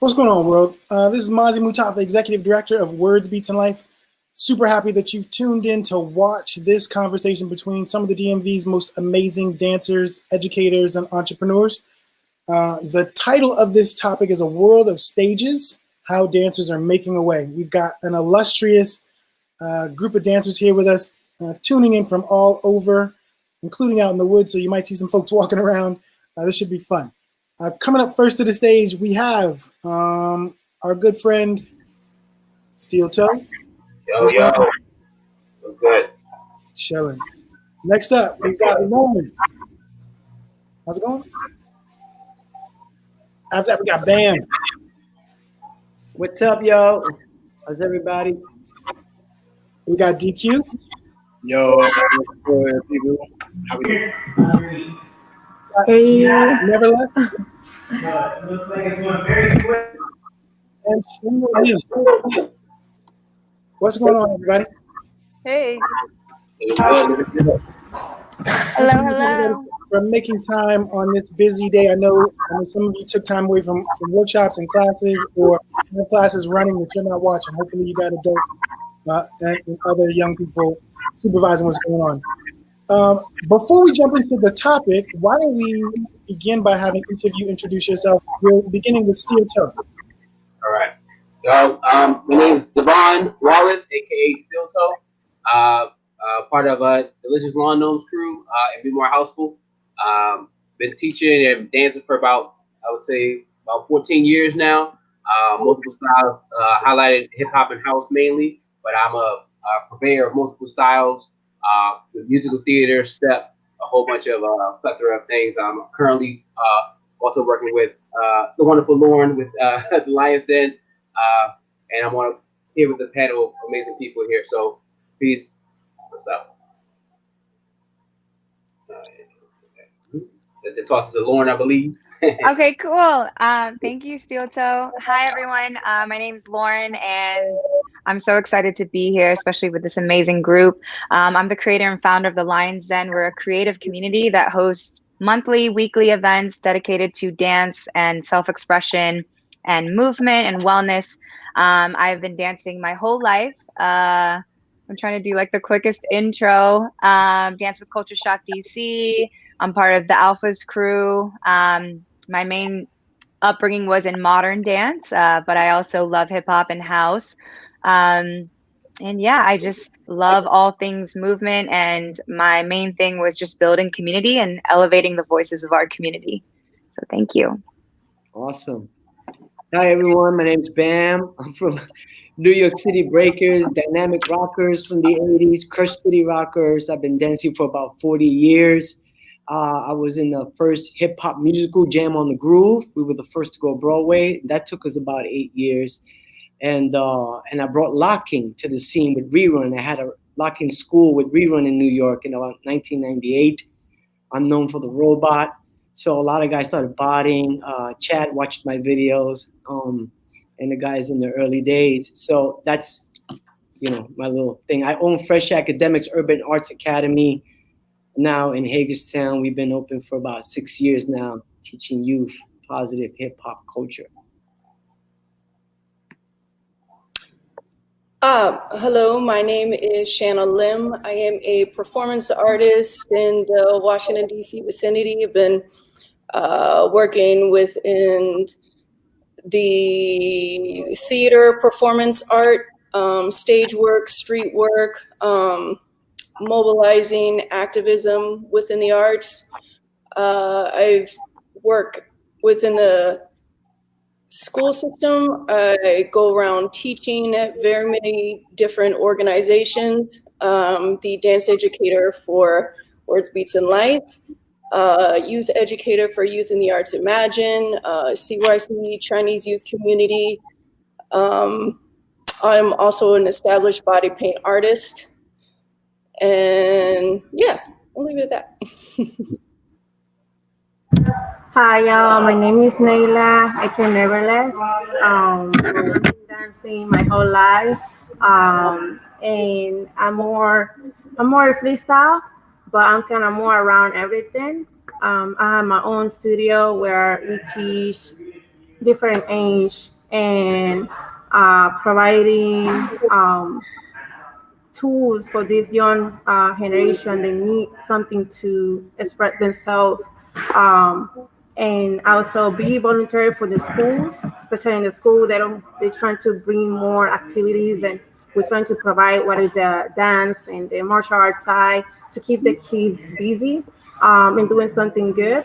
What's going on, world? This is Mazi Mutafa, Executive Director of Words, Beats, and Life. Super happy that you've tuned in to watch this conversation between some of the DMV's most amazing dancers, educators, and entrepreneurs. The title of this topic is A World of Stages, How Dancers Are Making a Way. We've got an illustrious group of dancers here with us, tuning in from all over, including out in the woods, so you might see some folks walking around. This should be fun. Coming up first to the stage, we have our good friend, Steel Toe. Yo. What's good? Chilling. Next up, we've got Lauren. How's it going? After that, we got Bam. What's up, yo? How's everybody? We got DQ. Yo, what's good, people? How we doing? Hey, Neverless. Looks like it's going very quick. And Shanna Lim. What's going on, everybody? Hey. Hello. For making time on this busy day. I know some of you took time away from workshops and classes, or have classes running that you're not watching. Hopefully you got adults and other young people supervising what's going on. Before we jump into the topic, why don't we begin by having each of you introduce yourself, beginning with Steel Toe. All right. So, my name is Devon Wallace, aka Steel Toe. Part of Delicious Lawn Gnomes crew in Be More Houseful. Been teaching and dancing for about 14 years now. Multiple styles, highlighted hip hop and house mainly, but I'm a purveyor of multiple styles. With musical theater, step, a whole bunch of plethora of things. I'm currently also working with the wonderful Lauren with the Lions Den, and I'm here with the panel of amazing people here. So, peace. What's up? The toss to Lauren, I believe. Okay, cool. Thank you, Steel Toe. Hi, everyone. My name's Lauren, and I'm so excited to be here, especially with this amazing group. I'm the creator and founder of the Lions Den. We're a creative community that hosts monthly, weekly events dedicated to dance and self-expression and movement and wellness. I've been dancing my whole life. I'm trying to do like the quickest intro. Dance with Culture Shock DC. I'm part of the Alphas crew. My main upbringing was in modern dance, but I also love hip hop and house. And yeah, I just love all things movement. And my main thing was just building community and elevating the voices of our community. So thank you. Awesome. Hi, everyone. My name's Bam. I'm from New York City Breakers, Dynamic Rockers from the 80s, Crush City Rockers. I've been dancing for about 40 years. I was in the first hip hop musical, Jam on the Groove. We were the first to go Broadway. That took us about 8 years. And I brought locking to the scene with Rerun. I had a locking school with Rerun in New York in about 1998. I'm known for the robot. So a lot of guys started botting. Chad watched my videos, and the guys in the early days. So that's, my little thing. I own Fresh Academics Urban Arts Academy now in Hagerstown. We've been open for about 6 years now, teaching youth positive hip hop culture. Hello, my name is Shanna Lim. I am a performance artist in the Washington, D.C. vicinity. I've been working within the theater, performance art, stage work, street work, mobilizing activism within the arts. I've worked within the school system. I go around teaching at very many different organizations. The dance educator for Words, Beats, and Life, youth educator for Youth in the Arts Imagine, CYC, Chinese Youth Community. I'm also an established body paint artist. And yeah, I'll leave it at that. Hi, y'all. My name is Neilah Neverless. I've been dancing my whole life, and I'm more freestyle, but I'm kind of more around everything. I have my own studio where we teach different age and providing tools for this young generation. They need something to express themselves, and also be voluntary for the schools, especially in the school. They're trying to bring more activities, and we're trying to provide what is the dance and the martial arts side to keep the kids busy and doing something good.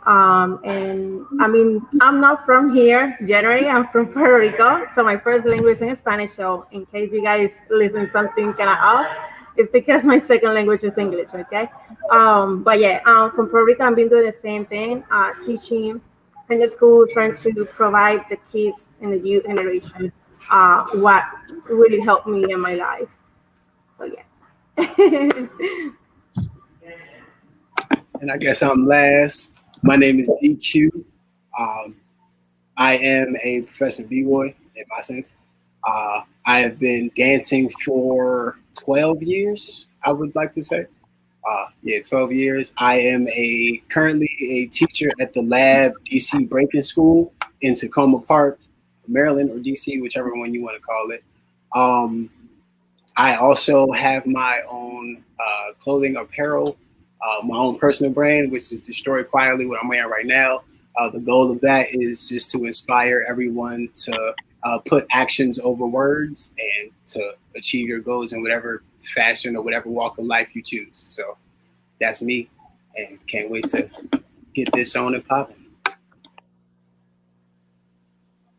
And I mean, I'm not from here generally. I'm from Puerto Rico, so my first language is Spanish. So in case you guys listen something kind of off, it's because my second language is English. Okay, but yeah, from Puerto Rico, I've been doing the same thing, teaching in the school, trying to provide the kids in the youth generation what really helped me in my life. So yeah. And I guess I'm last. My name is DQ. I am a professional b-boy in my sense. I have been dancing for 12 years, I would like to say. 12 years. I am currently a teacher at the Lab DC Breaking School in Tacoma Park, Maryland, or DC, whichever one you want to call it. I also have my own clothing apparel, my own personal brand, which is Destroy Quietly, what I'm wearing right now. The goal of that is just to inspire everyone to put actions over words and to achieve your goals in whatever fashion or whatever walk of life you choose. So that's me, and can't wait to get this on and popping.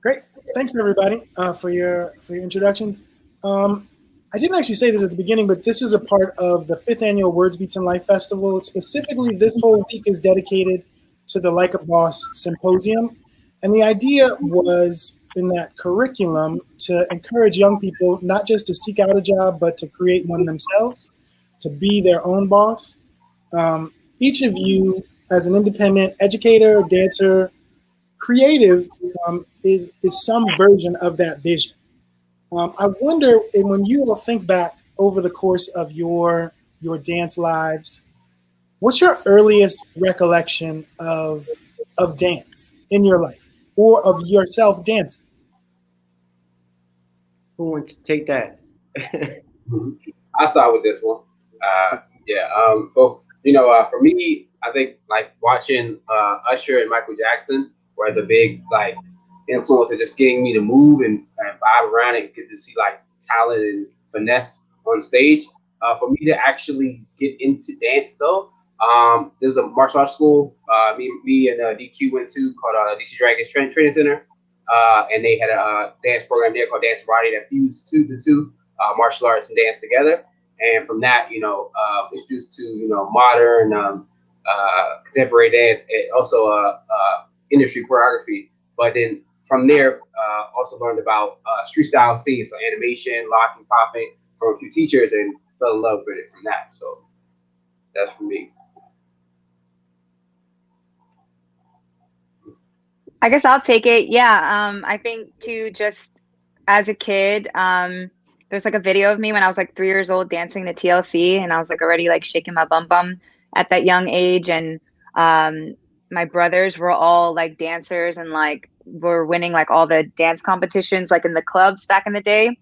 Great. Thanks everybody for your introductions. I didn't actually say this at the beginning, but this is a part of the 5th annual Words Beats and Life Festival. Specifically, this whole week is dedicated to the Like a Boss Symposium. And the idea was in that curriculum to encourage young people not just to seek out a job, but to create one themselves, to be their own boss. Each of you, as an independent educator, dancer, creative, is some version of that vision. I wonder, when you all think back over the course of your dance lives, what's your earliest recollection of dance in your life, or of yourself dancing? Who wants to take that? I'll start with this one. For me, I think like watching Usher and Michael Jackson were the big like influence of just getting me to move and vibe around and get to see like talent and finesse on stage. For me to actually get into dance though, there's a martial arts school me and DQ went to called DC Dragons Training Center, and they had a dance program there called Dance Variety that fused the two martial arts and dance together. And from that, introduced to modern, contemporary dance, and also industry choreography. But then from there, also learned about street style scenes, so animation, locking, popping from a few teachers, and fell in love with it from that. So that's for me. I guess I'll take it. Yeah. I think too, just as a kid, there's like a video of me when I was like 3 years old dancing to TLC, and I was like already like shaking my bum bum at that young age. And my brothers were all like dancers and like were winning like all the dance competitions like in the clubs back in the day.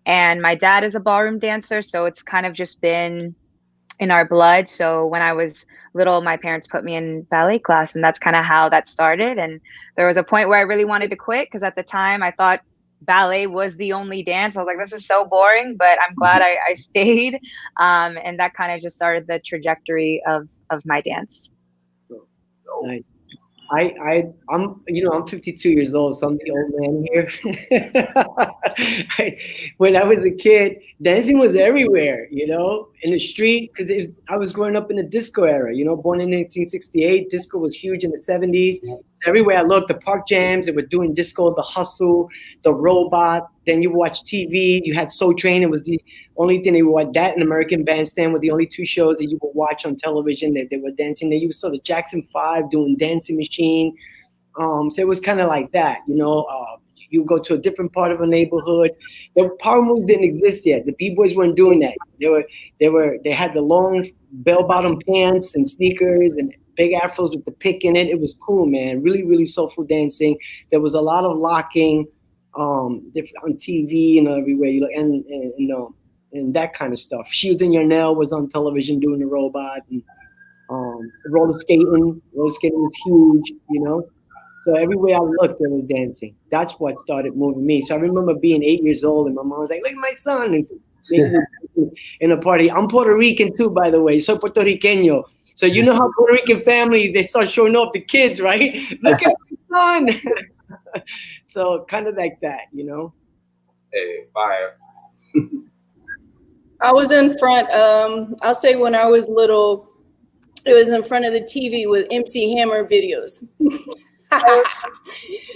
And my dad is a ballroom dancer, so it's kind of just been in our blood. So when I was little, my parents put me in ballet class, and that's kind of how that started. And there was a point where I really wanted to quit because at the time I thought ballet was the only dance. I was like, this is so boring, but I'm glad I stayed. And that kind of just started the trajectory of my dance. I'm 52 years old, so I'm the old man here. When I was a kid, dancing was everywhere, in the street, because I was growing up in the disco era, born in 1968. Disco was huge in the 70s. So everywhere I looked, the park jams, they were doing disco, the hustle, the robot. Then you watch TV, you had Soul Train. It was the only thing they would watch. That and American Bandstand were the only two shows that you would watch on television that they were dancing. Then you saw the Jackson 5 doing Dancing Machine. So it was kind of like that, you go to a different part of a neighborhood. The power moves didn't exist yet. The B-boys weren't doing that. They had the long bell-bottom pants and sneakers, and big afros with the pick in it. It was cool, man. Really, really soulful dancing. There was a lot of locking, different on TV and everywhere you look, and that kind of stuff. Shoes in Your Nail was on television doing the robot, and roller skating. Roller skating was huge, you know. So everywhere I looked, there was dancing. That's what started moving me. So I remember being 8 years old, and my mom was like, "Look at my son!" and making me in a party. I'm Puerto Rican too, by the way. Soy puertorriqueño. So you know how Puerto Rican families, they start showing off the kids, right? Look at my son. So kind of like that, you know. Hey, fire. I was in front, I'll say when I was little, it was in front of the TV with MC Hammer videos.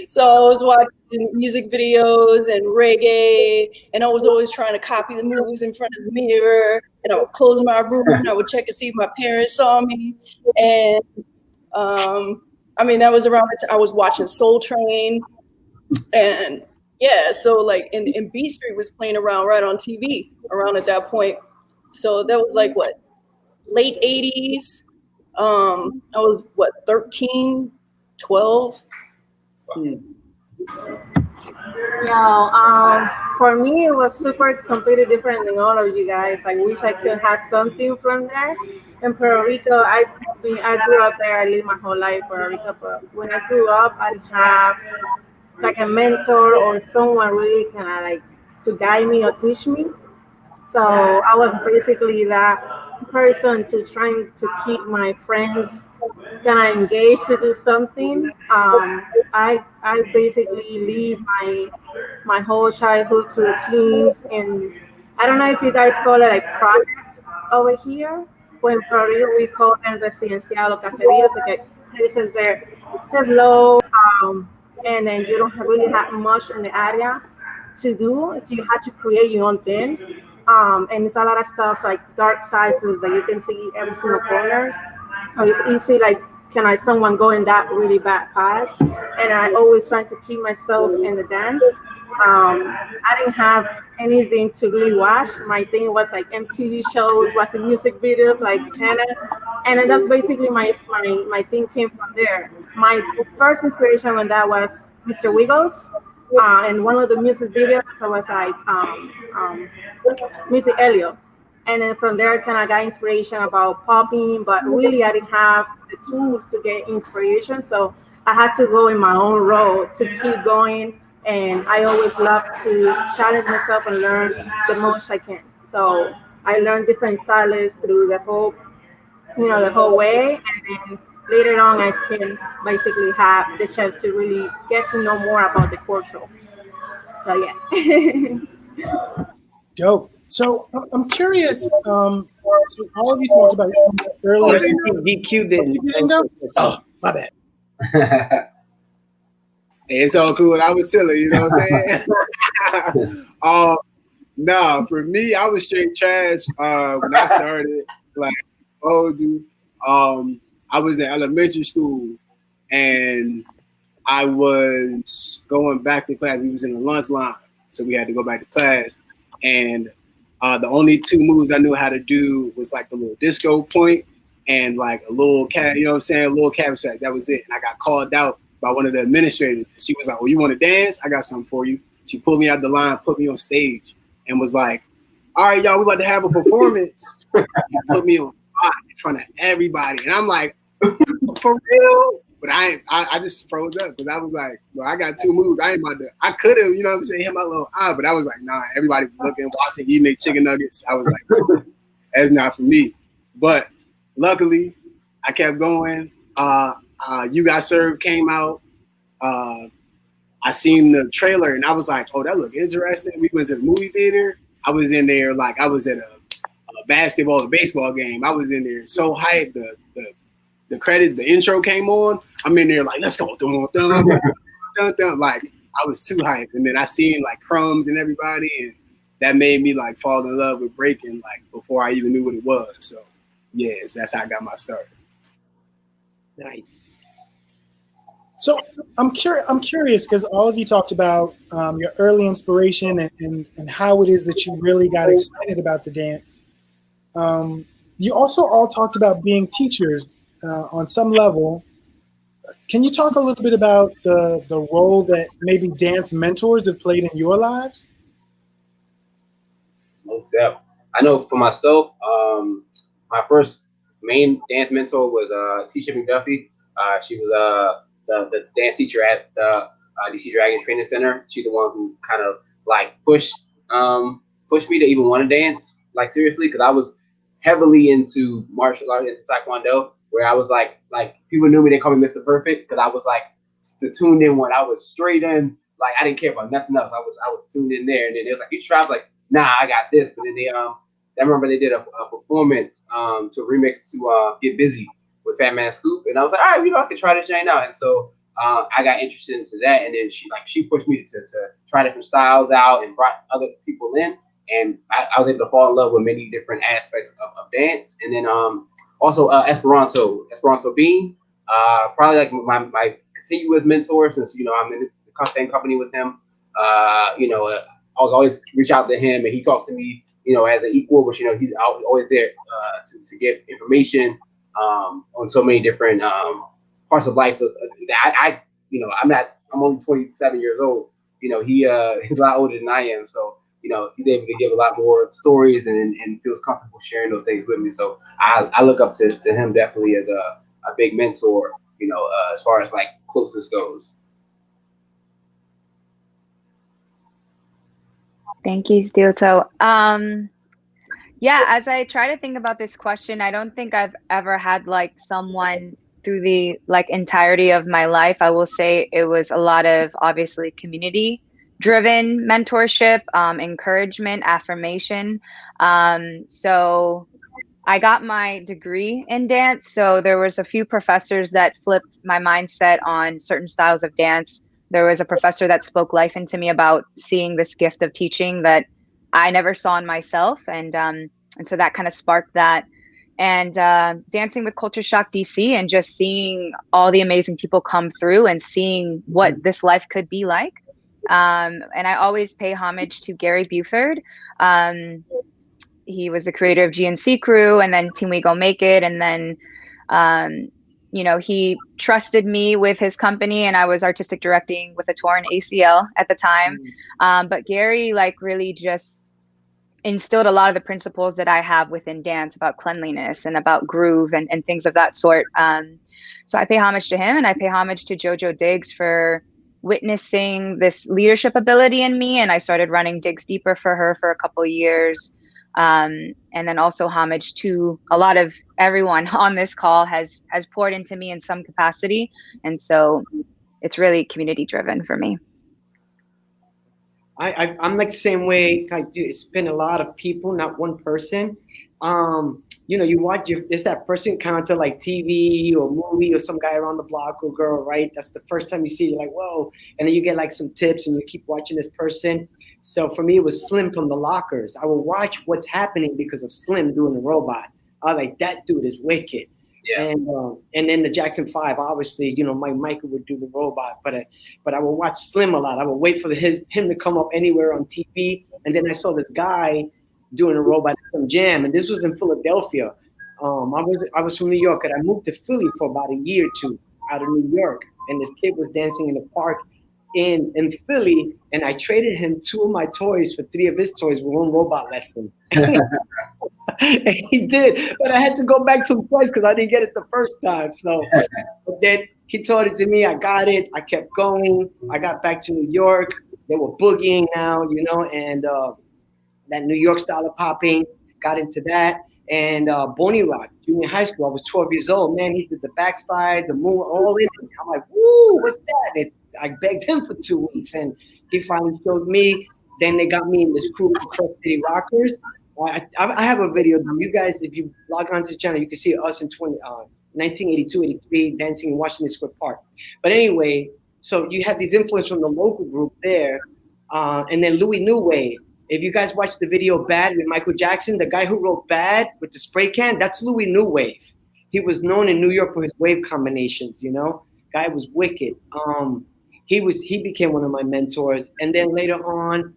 So I was watching music videos and reggae, and I was always trying to copy the moves in front of the mirror, and I would close my room and I would check to see if my parents saw me. And I mean, that was around the time I was watching Soul Train, and yeah, so like, and B Street was playing around right on TV around at that point. So that was like what, late 80s. I was what, 13, 12. For me, it was super completely different than all of you guys. I wish I could have something from there. In Puerto Rico, I grew up there. I lived my whole life in Puerto Rico. But when I grew up, I didn't have like a mentor or someone really kind of like to guide me or teach me. So I was basically that person to trying to keep my friends kind of engaged to do something. I basically leave my whole childhood to the teens, and I don't know if you guys call it like projects over here. When Puerto Rico we call them residencial or caseríos, like places there's low, and then you don't really have much in the area to do, so you had to create your own thing. And it's a lot of stuff like dark sizes that you can see every single corners. So it's easy, like, can someone go in that really bad path? And I always try to keep myself in the dance. I didn't have anything to really watch. My thing was like MTV shows, watching music videos like Shanna. And then that's basically my thing came from there. My first inspiration on that was Mr. Wiggles. And one of the music videos, I was like, Missy Elliott. And then from there, I kind of got inspiration about popping, but really I didn't have the tools to get inspiration. So I had to go in my own road to keep going. And I always love to challenge myself and learn the most I can. So I learned different stylists through the whole way. And then later on, I can basically have the chance to really get to know more about the culture. So yeah. Dope. So I'm curious. So all of you talked about earlier. DQ didn't go? Oh, my bad. It's all cool. I was silly, you know what I'm saying? No, for me, I was straight trash when I started. Like, I was in elementary school, and I was going back to class. We was in the lunch line, so we had to go back to class. And the only two moves I knew how to do was like the little disco point and like a little cat, you know what I'm saying? A little cabbage patch. That was it. And I got called out by one of the administrators. She was like, "Oh, you want to dance? I got something for you." She pulled me out the line, put me on stage, and was like, "All right, y'all, we about to have a performance." Put me on spot in front of everybody. And I'm like, "For real?" But I just froze up because I was like, "Well, I got two moves. I ain't about to." I could have, you know what I'm saying, hit my little eye, but I was like, "Nah." Everybody was looking, watching, eating their chicken nuggets. I was like, "That's not for me." But luckily, I kept going. You Got Served came out. I seen the trailer and I was like, "Oh, that looked interesting." We went to the movie theater. I was in there like I was at a basketball or baseball game. I was in there so hyped. The intro came on. I'm in there like, "Let's go." Dun, dun, dun, dun. Like I was too hyped. And then I seen like Crumbs and everybody, and that made me like fall in love with breaking like before I even knew what it was. So yes, that's how I got my start. Nice. So I'm curious because all of you talked about your early inspiration and how it is that you really got excited about the dance. You also all talked about being teachers on some level, can you talk a little bit about the role that maybe dance mentors have played in your lives? Most definitely. I know for myself, my first main dance mentor was Tisha McDuffie. She was the dance teacher at the DC Dragons Training Center. She's the one who kind of like pushed me to even want to dance, like seriously, because I was heavily into martial arts, into Taekwondo, where I was like people knew me, they called me Mr. Perfect, because I was like the tuned in one. I was straight in, like I didn't care about nothing else. I was tuned in there, and then it was like you try, I was like, nah, I got this. But then I remember they did a performance to remix to Get Busy with Fat Man Scoop, and I was like, all right, I can try this right now. And so I got interested into that, and then she pushed me to try different styles out and brought other people in, and I was able to fall in love with many different aspects of dance. And then also Esperanto Bean, probably like my continuous mentor, since I'm in the same company with him. I always reach out to him, and he talks to me, as an equal, but he's always there to give information on so many different parts of life that I'm only 27 years old. He's a lot older than I am, so he's able to give a lot more stories and feels comfortable sharing those things with me. So I look up to him definitely as a big mentor, as far as like closeness goes. Thank you, Steel Toe. Yeah, as I try to think about this question, I don't think I've ever had like someone through the like entirety of my life. I will say it was a lot of obviously community driven mentorship, encouragement, affirmation. So I got my degree in dance. So there was a few professors that flipped my mindset on certain styles of dance. There was a professor that spoke life into me about seeing this gift of teaching that I never saw in myself. And so that kind of sparked that. And dancing with Culture Shock DC and just seeing all the amazing people come through and seeing what this life could be like. And I always pay homage to Gary Buford. He was the creator of GNC Crew and then Team We Go Make It. And then, he trusted me with his company, and I was artistic directing with a torn ACL at the time. But Gary really just instilled a lot of the principles that I have within dance about cleanliness and about groove and things of that sort. So I pay homage to him, and I pay homage to JoJo Diggs for witnessing this leadership ability in me. And I started running Digs Deeper for her for a couple of years. And then also homage to a lot of everyone on this call has poured into me in some capacity. And so it's really community driven for me. I'm like the same way. It's been a lot of people, not one person. You watch it's that person counter like TV or movie or some guy around the block or girl, right? That's the first time you see it, you're like, whoa. And then you get like some tips and you keep watching this person. So for me, it was Slim from the Lockers. I will watch what's happening because of Slim doing the robot. I was like, that dude is wicked. Yeah. And then the Jackson 5, obviously, Mike Michael would do the robot, but I would watch Slim a lot. I would wait for him to come up anywhere on TV. And then I saw this guy doing a robot at some jam, and this was in Philadelphia. I was from New York, and I moved to Philly for about a year or two out of New York, and this kid was dancing in the park in Philly, and I traded him 2 of my toys for 3 of his toys with 1 robot lesson. And he did, but I had to go back to him twice because I didn't get it the first time. So but then he taught it to me. I got it. I kept going. I got back to New York. They were boogieing now, and that New York style of popping, got into that. And Boney Rock, junior high school, I was 12 years old. Man, he did the backslide, the moon, all in it. I'm like, woo, what's that? And I begged him for 2 weeks, and he finally showed me. Then they got me in this crew, Cross City Rockers. I have a video. You guys, if you log on to the channel, you can see us in 1982, 83, dancing in Washington Square Park. But anyway, so you have these influences from the local group there. And then Louis New Wave. If you guys watch the video Bad with Michael Jackson, the guy who wrote Bad with the spray can, that's Louis New Wave. He was known in New York for his wave combinations, Guy was wicked. He became one of my mentors. And then later on,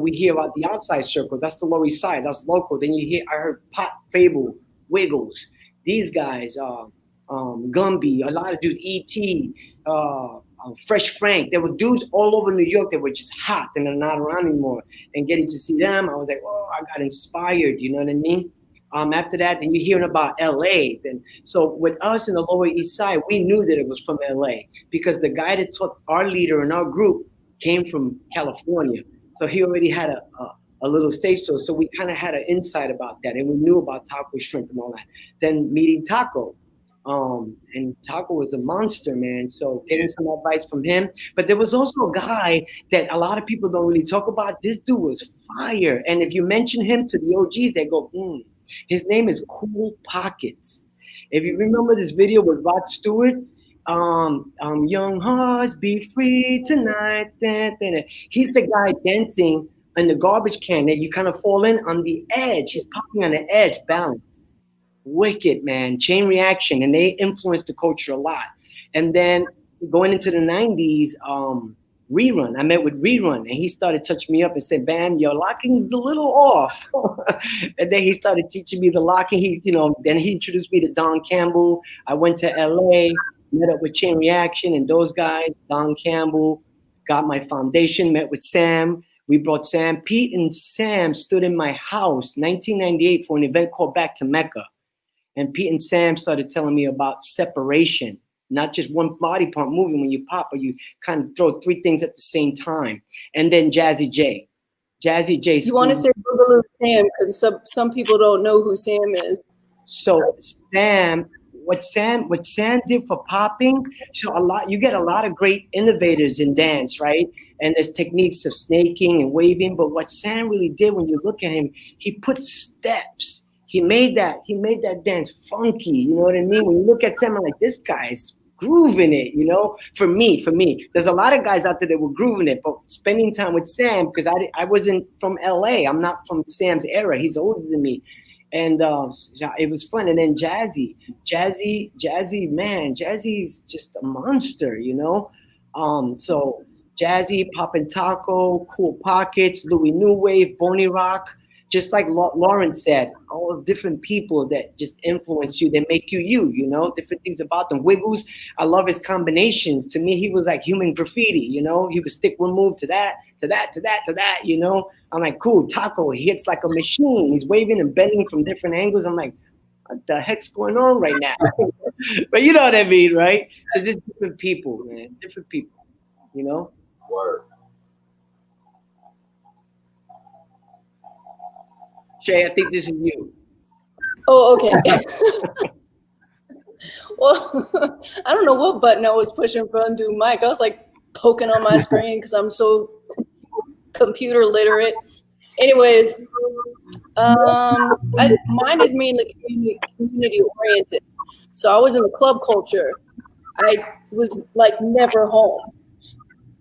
we hear about the Outside Circle. That's the Lower East Side. That's local. Then I heard Pop, Fable, Wiggles. These guys, Gumby, a lot of dudes, E.T., Fresh Frank. There were dudes all over New York that were just hot and are not around anymore. And getting to see them, I was like, oh, I got inspired. You know what I mean? After that, then you're hearing about L.A. Then, so with us in the Lower East Side, we knew that it was from L.A. because the guy that taught our leader in our group came from California. So he already had a little say-so. So we kind of had an insight about that. And we knew about Taco Shrimp and all that. Then meeting Taco. And Taco was a monster, man. So getting some advice from him. But there was also a guy that a lot of people don't really talk about. This dude was fire. And if you mention him to the OGs, they go, His name is Cool Pockets. If you remember this video with Rod Stewart, young hearts be free tonight. He's the guy dancing in the garbage can that you kind of fall in on the edge. He's popping on the edge, balanced. Wicked, man. Chain Reaction, and they influenced the culture a lot. And then going into the 90s, Rerun. I met with Rerun, and he started touching me up and said, "Bam, your locking's a little off." And then he started teaching me the locking. Then he introduced me to Don Campbell. I went to LA, met up with Chain Reaction and those guys. Don Campbell, got my foundation, met with Sam. We brought Sam. Pete and Sam stood in my house, 1998, for an event called Back to Mecca. And Pete and Sam started telling me about separation, not just one body part moving when you pop, but you kind of throw three things at the same time. And then Jazzy J. You want to say Boogaloo Sam, because some people don't know who Sam is. So what Sam did for popping, you get a lot of great innovators in dance, right? And there's techniques of snaking and waving, but what Sam really did, when you look at him, he put steps. He made that dance funky, you know what I mean? When you look at Sam, I'm like, this guy's grooving it, you know? For me. There's a lot of guys out there that were grooving it, but spending time with Sam, because I wasn't from LA. I'm not from Sam's era. He's older than me. And it was fun. And then Jazzy, man, Jazzy's just a monster, you know? So Jazzy, Poppin' Taco, Cool Pockets, Louis New Wave, Boney Rock, just like Lauren said, all different people that just influence you, they make you, you know, different things about them. Wiggles, I love his combinations. To me, he was like human graffiti, you know, he would stick one move to that, you know. I'm like, cool, Taco, he hits like a machine. He's waving and bending from different angles. I'm like, what the heck's going on right now? But you know what I mean, right? So just different people, man, different people, you know? Word. Shay, I think this is you. Oh, okay. Well, I don't know what button I was pushing for undo mic. I was like poking on my screen because I'm so computer literate. Anyways, mine is mainly community oriented. So I was in the club culture. I was like never home.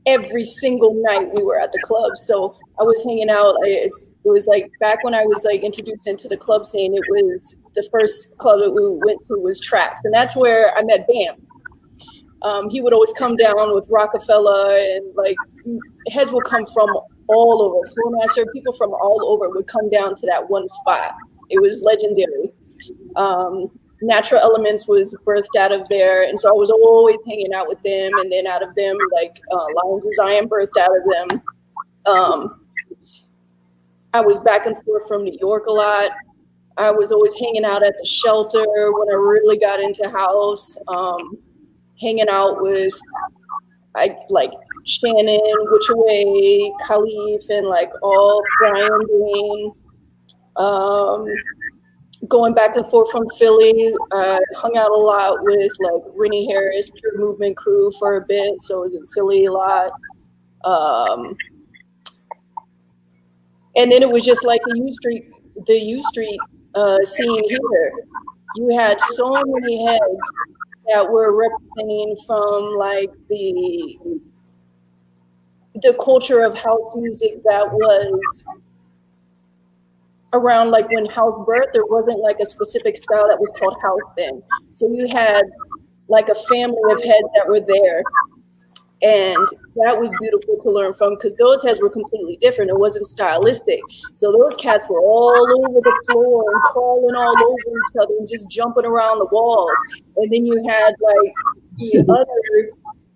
Every single night we were at the club. So I was hanging out. It was like back when I was like introduced into the club scene, it was the first club that we went to was Traps. And that's where I met Bam. He would always come down with Rockefeller, and like heads would come from all over. Flowmaster, people from all over would come down to that one spot. It was legendary. Natural Elements was birthed out of there, and so I was always hanging out with them, and then out of them, like Lions of Zion birthed out of them. I was back and forth from New York a lot. I was always hanging out at the shelter when I really got into house, hanging out with like Shannon, Which Away, Khalif, and like all Brian Green. Going back and forth from Philly, I hung out a lot with like Rennie Harris, Pure Movement crew for a bit, so I was in Philly a lot. And then it was just like the U Street scene here. You had so many heads that were representing from like the culture of house music that was around like when house birthed. There wasn't like a specific style that was called house then. So you had like a family of heads that were there. And that was beautiful to learn from, because those heads were completely different. It wasn't stylistic. So those cats were all over the floor and crawling all over each other and just jumping around the walls. And then you had like the other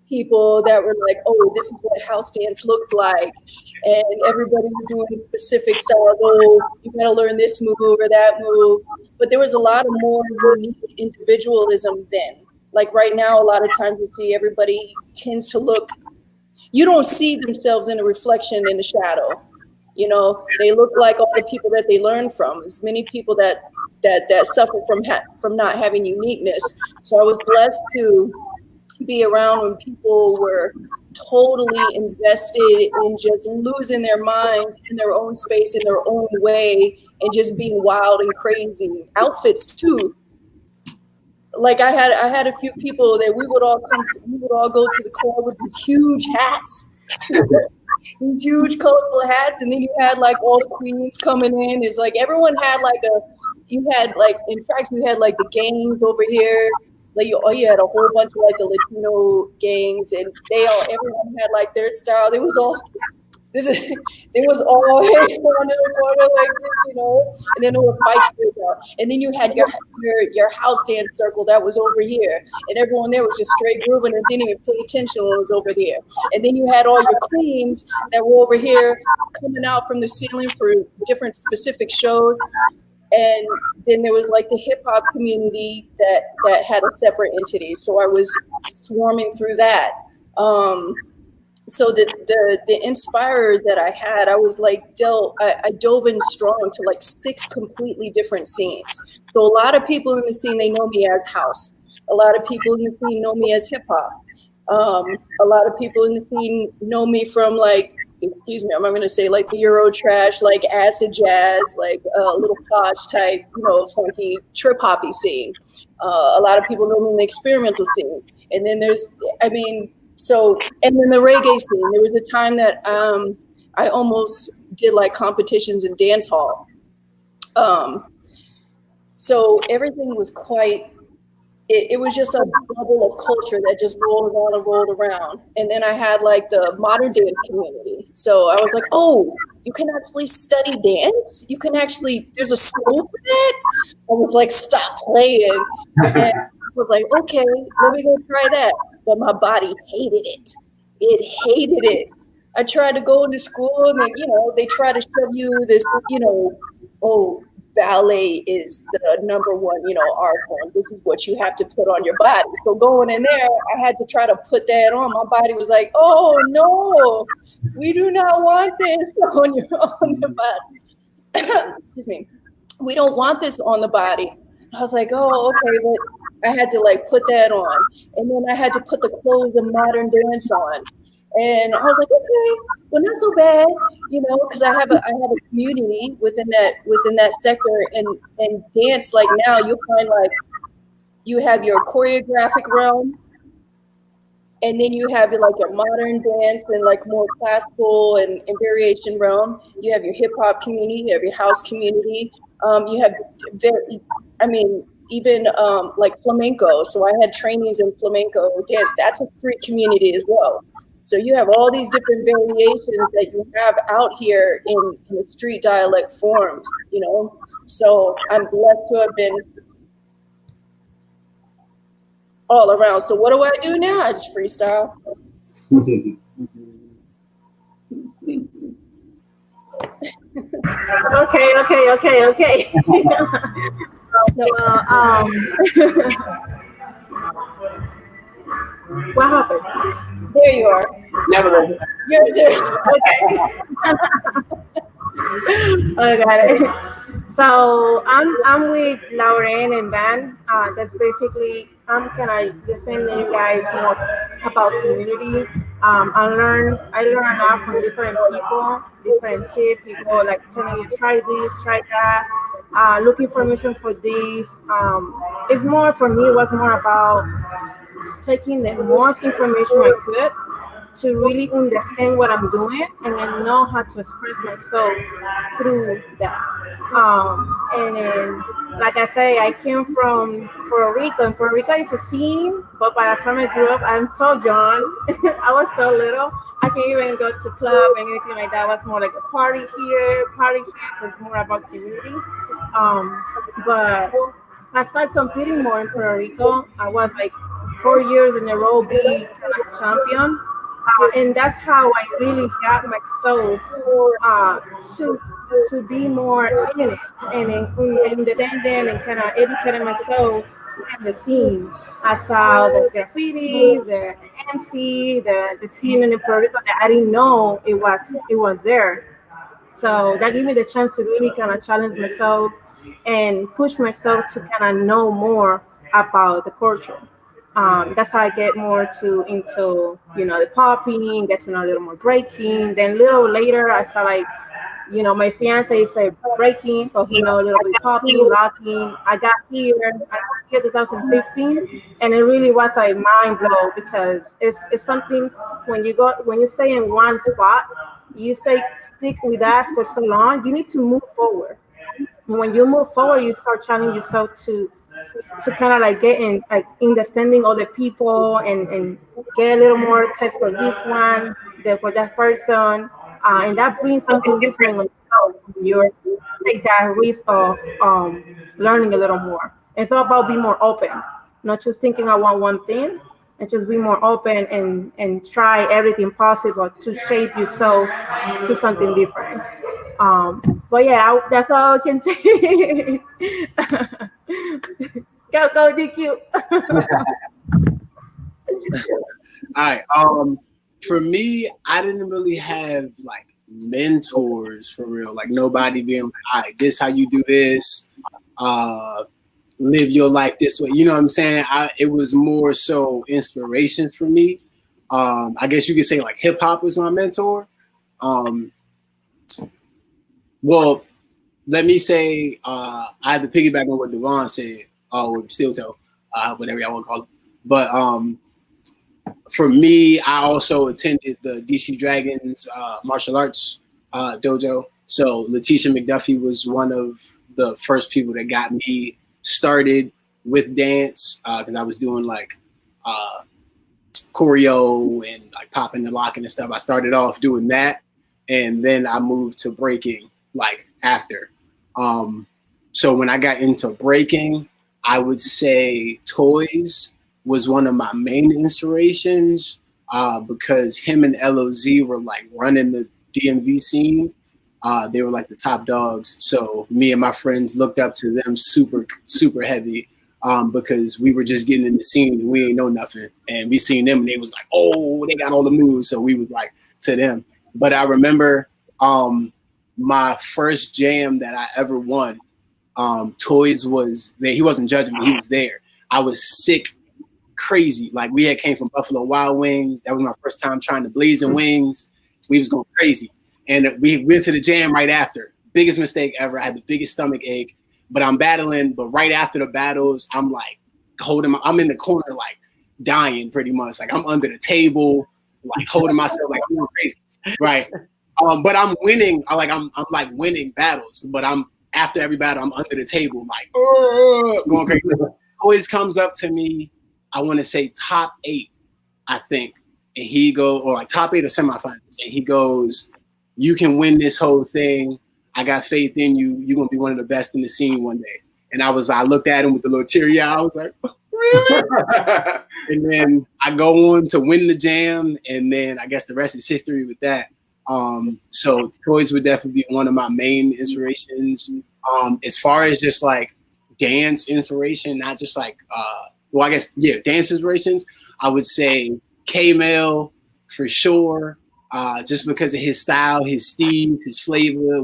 people that were like, oh, this is what house dance looks like. And everybody was doing specific styles. Oh, you gotta learn this move or that move. But there was a lot of more unique individualism then. Like right now, a lot of times you see everybody tends to look, you don't see themselves in a reflection in the shadow. You know, they look like all the people that they learn from. There's many people that suffer from not having uniqueness. So I was blessed to be around when people were totally invested in just losing their minds in their own space, in their own way, and just being wild and crazy. Outfits too. Like I had a few people that we would all go to the club with these huge hats, these huge colorful hats, and then you had like all the queens coming in. It's like everyone had you had the gangs over here. Like you had a whole bunch of like the Latino gangs, and everyone had like their style. It was all in the corner like this, you know, and then there were fights break out. And then you had your house dance circle that was over here, and everyone there was just straight grooving and didn't even pay attention when it was over there. And then you had all your queens that were over here coming out from the ceiling for different specific shows. And then there was like the hip hop community that had a separate entity. So I was swarming through that. So the inspirers that I had, I was like I dove in strong to like 6 completely different scenes. So a lot of people in the scene, they know me as house. A lot of people in the scene know me as hip hop. A lot of people in the scene know me from like, excuse me, I'm going to say like the Euro trash, like acid jazz, like a little posh type, you know, funky trip hoppy scene. A lot of people know me in the experimental scene. And then and then the reggae scene. There was a time that I almost did like competitions in dance hall. So everything was it was just a bubble of culture that just rolled around and rolled around. And then I had like the modern dance community. So I was like, oh, you can actually study dance? There's a school for that? I was like, stop playing. And I was like, okay, let me go try that. But my body hated it. It hated it. I tried to go into school and then, you know, they try to shove you this, you know, oh, ballet is the number one, you know, art form. This is what you have to put on your body. So going in there, I had to try to put that on. My body was like, oh no, we do not want this on the body. Excuse me. We don't want this on the body. I was like, oh, okay, but I had to like put that on. And then I had to put the clothes of modern dance on. And I was like, okay, well, not so bad, you know, because I have a community within that sector, and dance. Like now, you'll find like you have your choreographic realm, and then you have like your modern dance and like more classical and variation realm. You have your hip hop community, you have your house community. You have even like flamenco. So I had trainees in flamenco dance. That's a street community as well. So you have all these different variations that you have out here in the street dialect forms, you know? So I'm blessed to have been all around. So what do I do now? I just freestyle. Okay. What happened? There you are. Neverless. You're there. Okay. I got it. So I'm with Lauren and Van. That's basically I'm kind of just saying to you guys more about community. I learn a lot from different people, different tips. People like telling you try this, try that. Look information for this. It's more for me. It was more about taking the most information I could to really understand what I'm doing and then know how to express myself through that. And then like I say, I came from Puerto Rico, and Puerto Rico is a scene. But by the time I grew up, I'm so young. I was so little. I can't even go to club and anything like that. It was more like a party here. Party here was more about community. But I started competing more in Puerto Rico. I was like 4 years in a row being kind of champion. And that's how I really got myself uh, to be more in it and in understanding and kind of educating myself in the scene. I saw the graffiti, the MC, the scene in Puerto Rico that I didn't know it was there. So that gave me the chance to really kind of challenge myself and push myself to kind of know more about the culture. That's how I get more into the popping, get to know a little more breaking. Then a little later, I saw like my fiance said breaking, so he know a little bit popping, locking. I got here 2015, and it really was like mind blow because it's something when you stay in one spot, you stick with that for so long. You need to move forward. And when you move forward, you start challenging yourself to kind of like get in like understanding other people and get a little more test for this one, for that person, and that brings something different when you take that risk of learning a little more. It's all about being more open, not just thinking I want one thing, and just be more open and try everything possible to shape yourself to something different. But yeah, that's all I can say. Go, DQ. All right. For me, I didn't really have like mentors for real. Like nobody being like, all right, this how you do this. Live your life this way. You know what I'm saying? It was more so inspiration for me. I guess you could say like hip hop was my mentor. Well, let me say I had to piggyback on what Devon said, or Steel Toe, whatever y'all want to call it. But for me, I also attended the DC Dragons martial arts dojo. So Letitia McDuffie was one of the first people that got me started with dance because I was doing like choreo and like popping and locking and stuff. I started off doing that, and then I moved to breaking like after. So when I got into breaking, I would say Toys was one of my main inspirations because him and LOZ were like running the DMV scene. They were like the top dogs. So me and my friends looked up to them super, super heavy because we were just getting in the scene and we ain't know nothing. And we seen them and they was like, oh, they got all the moves. So we was like to them. But I remember my first jam that I ever won, Toys was there. He wasn't judging me, he was there. I was sick, crazy. Like we had came from Buffalo Wild Wings. That was my first time trying to blazing wings. We was going crazy. And we went to the jam right after. Biggest mistake ever. I had the biggest stomach ache, but I'm battling. But right after the battles, I'm like I'm in the corner, like dying pretty much. Like I'm under the table, like holding myself, like I'm going crazy. Right. But I'm winning. I'm like winning battles, but I'm after every battle, I'm under the table, like going crazy. Always comes up to me. I want to say top 8, I think. And he or like top 8 or semifinals. And he goes, you can win this whole thing. I got faith in you. You're going to be one of the best in the scene one day. And I looked at him with a little teary eye. I was like, really? And then I go on to win the jam. And then I guess the rest is history with that. So Toys would definitely be one of my main inspirations. As far as just like dance inspiration, not just like, dance inspirations, I would say K-Mail for sure. Just because of his style, his steez, his flavor, you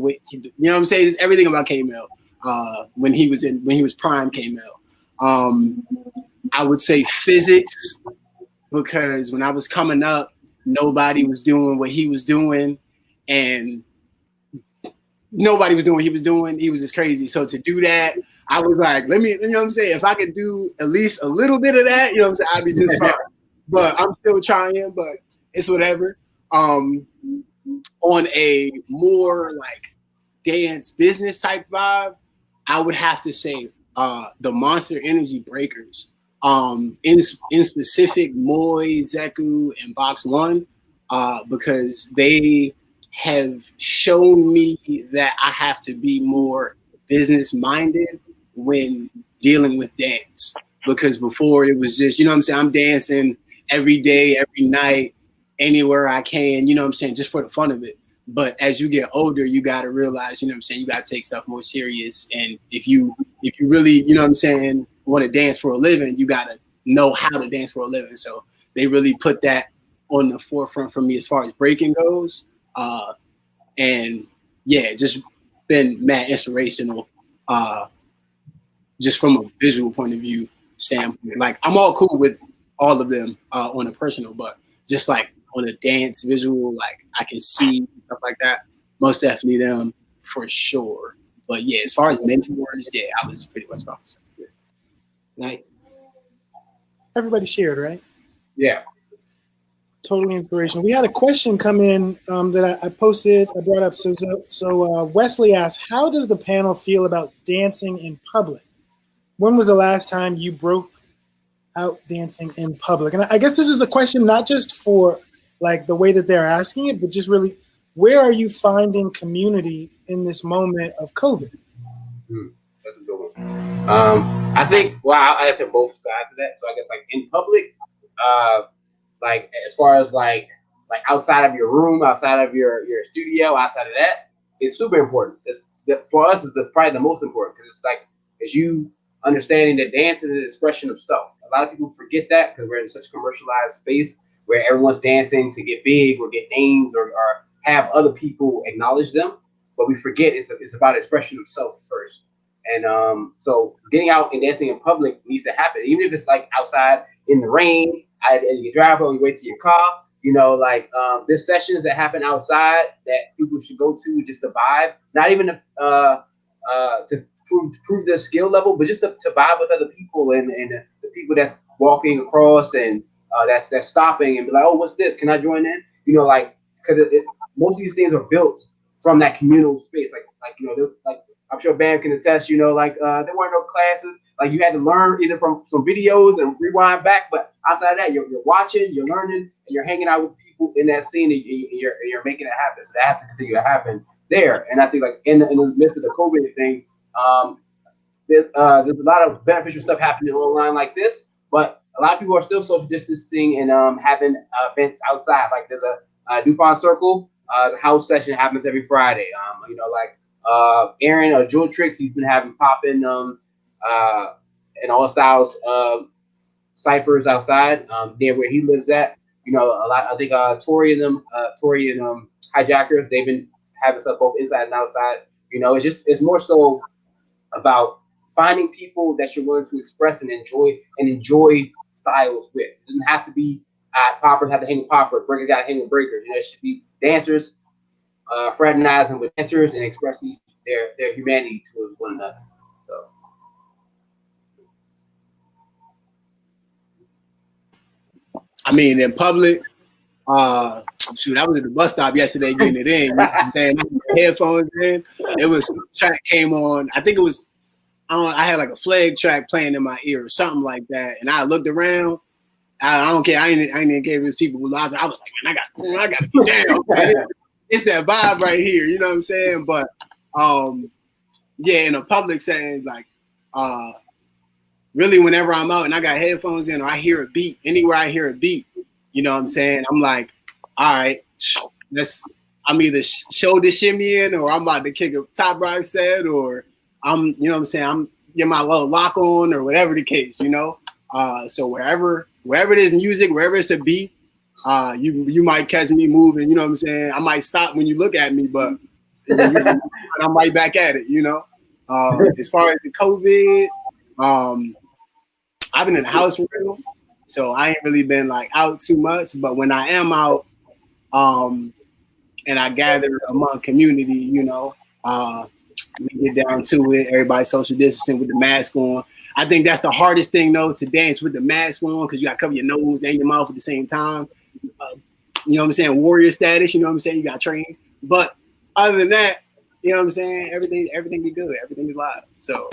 know what I'm saying? It's everything about K-Mail. When he was prime K-Mail. I would say Physics, because when I was coming up, nobody was doing what he was doing, and nobody was doing what he was doing. He was just crazy. So to do that, I was like, you know what I'm saying? If I could do at least a little bit of that, you know what I'm saying? I'd be just fine. But I'm still trying, but it's whatever. On a more like dance business type vibe, I would have to say the Monster Energy Breakers. In specific, Moy, Zeku, and Box One, because they have shown me that I have to be more business minded when dealing with dance. Because before it was just, you know what I'm saying, I'm dancing every day, every night, anywhere I can, you know what I'm saying, just for the fun of it. But as you get older, you got to realize, you know what I'm saying, you got to take stuff more serious. And if you really, you know what I'm saying, want to dance for a living, you got to know how to dance for a living. So they really put that on the forefront for me as far as breaking goes. And yeah, just been mad inspirational, just from a visual point of view standpoint. Like, I'm all cool with all of them on a personal, but just like on a dance visual, like I can see stuff like that. Most definitely them for sure. But yeah, as far as mentors, yeah, I was pretty much about to say. Yeah. Nice. Everybody shared, right? Yeah. Totally inspirational. We had a question come in that I posted, I brought up. So Wesley asked, how does the panel feel about dancing in public? When was the last time you broke out dancing in public? And I guess this is a question not just for like the way that they're asking it, but just really, where are you finding community in this moment of COVID? That's a good one. I think, well, I answer both sides of that. So I guess like in public, like as far as like outside of your room, outside of your studio, outside of that, it's super important. For us, is probably the most important, because it's like, as you understanding that dance is an expression of self. A lot of people forget that because we're in such a commercialized space where everyone's dancing to get big or get names or have other people acknowledge them. But we forget it's about expression of self first. And so getting out and dancing in public needs to happen, even if it's like outside in the rain, in your driveway, on your way to your car. You know, like there's sessions that happen outside that people should go to just to vibe, not even to prove their skill level, but just to vibe with other people and the people that's walking across and that's stopping and be like, oh, what's this? Can I join in? You know, like, because most of these things are built from that communal space. Like you know, like I'm sure Bam can attest. You know, like there weren't no classes. Like you had to learn either from some videos and rewind back. But outside of that, you're watching, you're learning, and you're hanging out with people in that scene, and you're making it happen. So that has to continue to happen there. And I think like in the midst of the COVID thing, there's a lot of beneficial stuff happening online like this, but a lot of people are still social distancing and having events outside. Like there's a DuPont Circle, the house session happens every Friday. You know, like Aaron Jewel Tricks, he's been having popping and all styles ciphers outside near where he lives at. You know, a lot. I think Tori and Hijackers, they've been having stuff both inside and outside. You know, it's more so about finding people that you're willing to express and enjoy styles with. It doesn't have to be poppers have to hang with poppers, breakers got to hang with breakers. You know, it should be dancers fraternizing with dancers and expressing their humanity towards one another. So. I mean, in public, shoot, I was at the bus stop yesterday getting it in. You know what I'm saying? Headphones in. It was track came on. I think it was. I had like a flag track playing in my ear or something like that, and I looked around. I don't care. I ain't even care if it's people who lost. I was like, man, I got to get down. It's that vibe right here. You know what I'm saying? But yeah, in a public setting, like really, whenever I'm out and I got headphones in or I hear a beat, anywhere I hear a beat, you know what I'm saying? I'm like, all right, I'm either shoulder shimmying or I'm about to kick a top rock set or you know what I'm saying? I'm getting my little lock on or whatever the case, you know? So wherever it is music, wherever it's a beat, you might catch me moving, you know what I'm saying? I might stop when you look at me, but I'm right back at it, you know? As far as the COVID, I've been in the house for real, so I ain't really been like out too much, but when I am out, and I gather among community, you know, we get down to it, everybody social distancing with the mask on. I think that's the hardest thing though, to dance with the mask on, because you got to cover your nose and your mouth at the same time. You know what I'm saying? Warrior status, you know what I'm saying? You got trained. But other than that, you know what I'm saying? Everything is good. Everything is live. So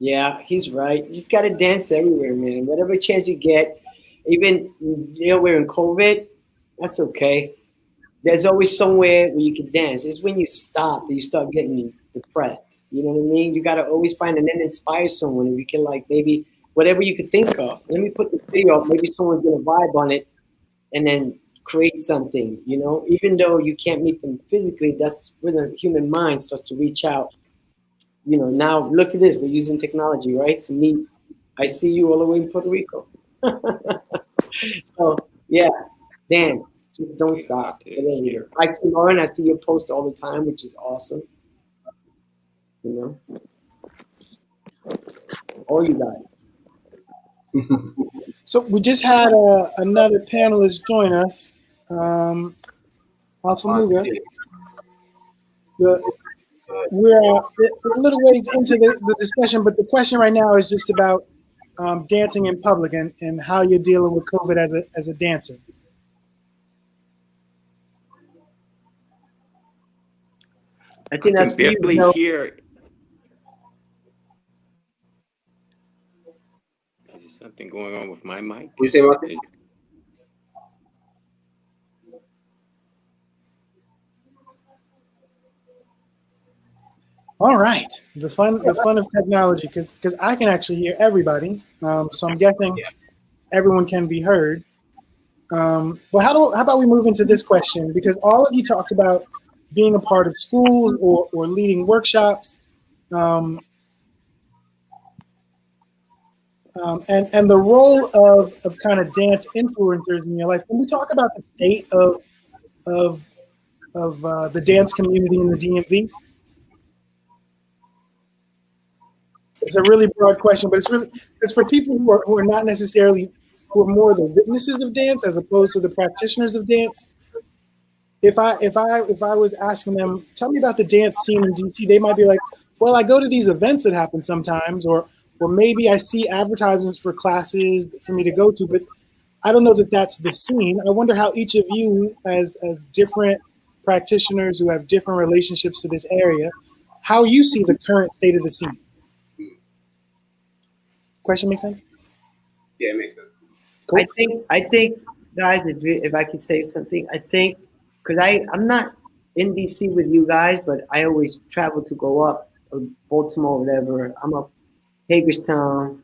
Yeah, he's right. You just gotta dance everywhere, man. Whatever chance you get, even we're in COVID, that's okay. There's always somewhere where you can dance. It's when you stop that you start getting depressed. You know what I mean? You gotta always find and then inspire someone. If you can, like, maybe whatever you could think of. Let me put the video up. Maybe someone's gonna vibe on it, and then create something. Even though you can't meet them physically, that's where the human mind starts to reach out. Now look at this. We're using technology, right, to meet. I see you all the way in Puerto Rico. So yeah, dance. Just don't stop. I see Lauren. I see your post all the time, which is awesome. All you guys. So we just had another panelist join us, Alphamuga. We're a little ways into the discussion, but the question right now is just about dancing in public and how you're dealing with COVID as a dancer. I think that's barely hear. Is there something going on with my mic? What you say about this? All right, the fun of technology, because I can actually hear everybody, so I'm guessing everyone can be heard. Well, how about we move into this question, because all of you talked about being a part of schools or leading workshops, and the role of kind of dance influencers in your life. Can we talk about the state of the dance community in the DMV? It's a really broad question, but it's for people who are not necessarily, who are more the witnesses of dance as opposed to the practitioners of dance. If I was asking them, tell me about the dance scene in DC, they might be like, well, I go to these events that happen sometimes, or maybe I see advertisements for classes for me to go to, but I don't know that that's the scene. I wonder how each of you, as different practitioners who have different relationships to this area, how you see the current state of the scene. Question makes sense? Yeah, it makes sense. Cool. I think, guys, if I could say something, I think, because I'm not in DC with you guys, but I always travel to go up, Baltimore, whatever. I'm up Hagerstown,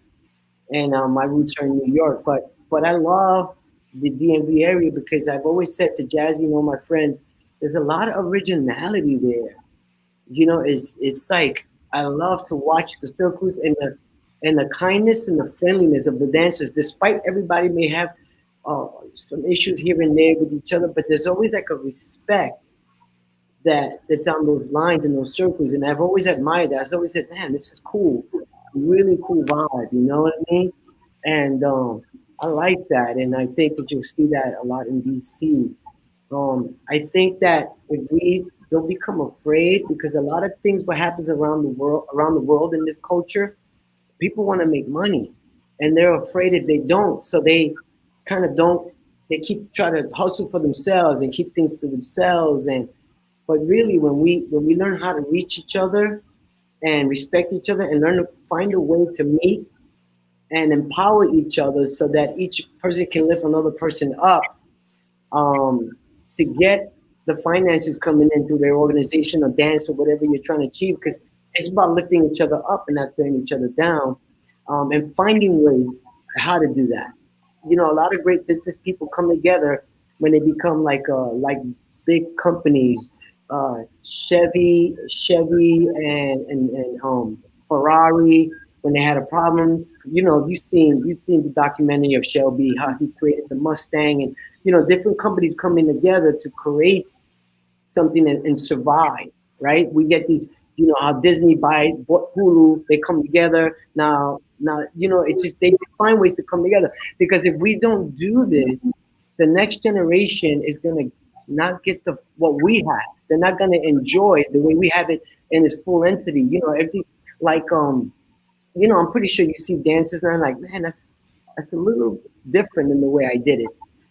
and my roots are in New York. But I love the DMV area because I've always said to Jazzy and all my friends, there's a lot of originality there. It's like I love to watch the circles and the kindness and the friendliness of the dancers, despite everybody may have some issues here and there with each other, but there's always like a respect that's on those lines and those circles. And I've always admired that. I've always said, man, this is cool. Really cool vibe, you know what I mean? And I like that. And I think that you'll see that a lot in DC. I think that if we don't become afraid, because a lot of things what happens around the world in this culture, people want to make money and they're afraid if they don't. So they kind of don't, they keep trying to hustle for themselves and keep things to themselves. But really when we learn how to reach each other and respect each other and learn to find a way to meet and empower each other so that each person can lift another person up, to get the finances coming in through their organization or dance or whatever you're trying to achieve, because it's about lifting each other up and not tearing each other down, and finding ways how to do that. A lot of great business people come together when they become like big companies, Chevy and Ferrari, when they had a problem. You've seen the documentary of Shelby, how he created the Mustang, and different companies coming together to create something and survive, right? We get these, how Disney bought Hulu, they come together. Now, it's just, they find ways to come together, because if we don't do this, the next generation is going to not get what we have. They're not going to enjoy the way we have it in its full entity. Everything like, I'm pretty sure you see dances now, like, man, that's a little different than the way I did it.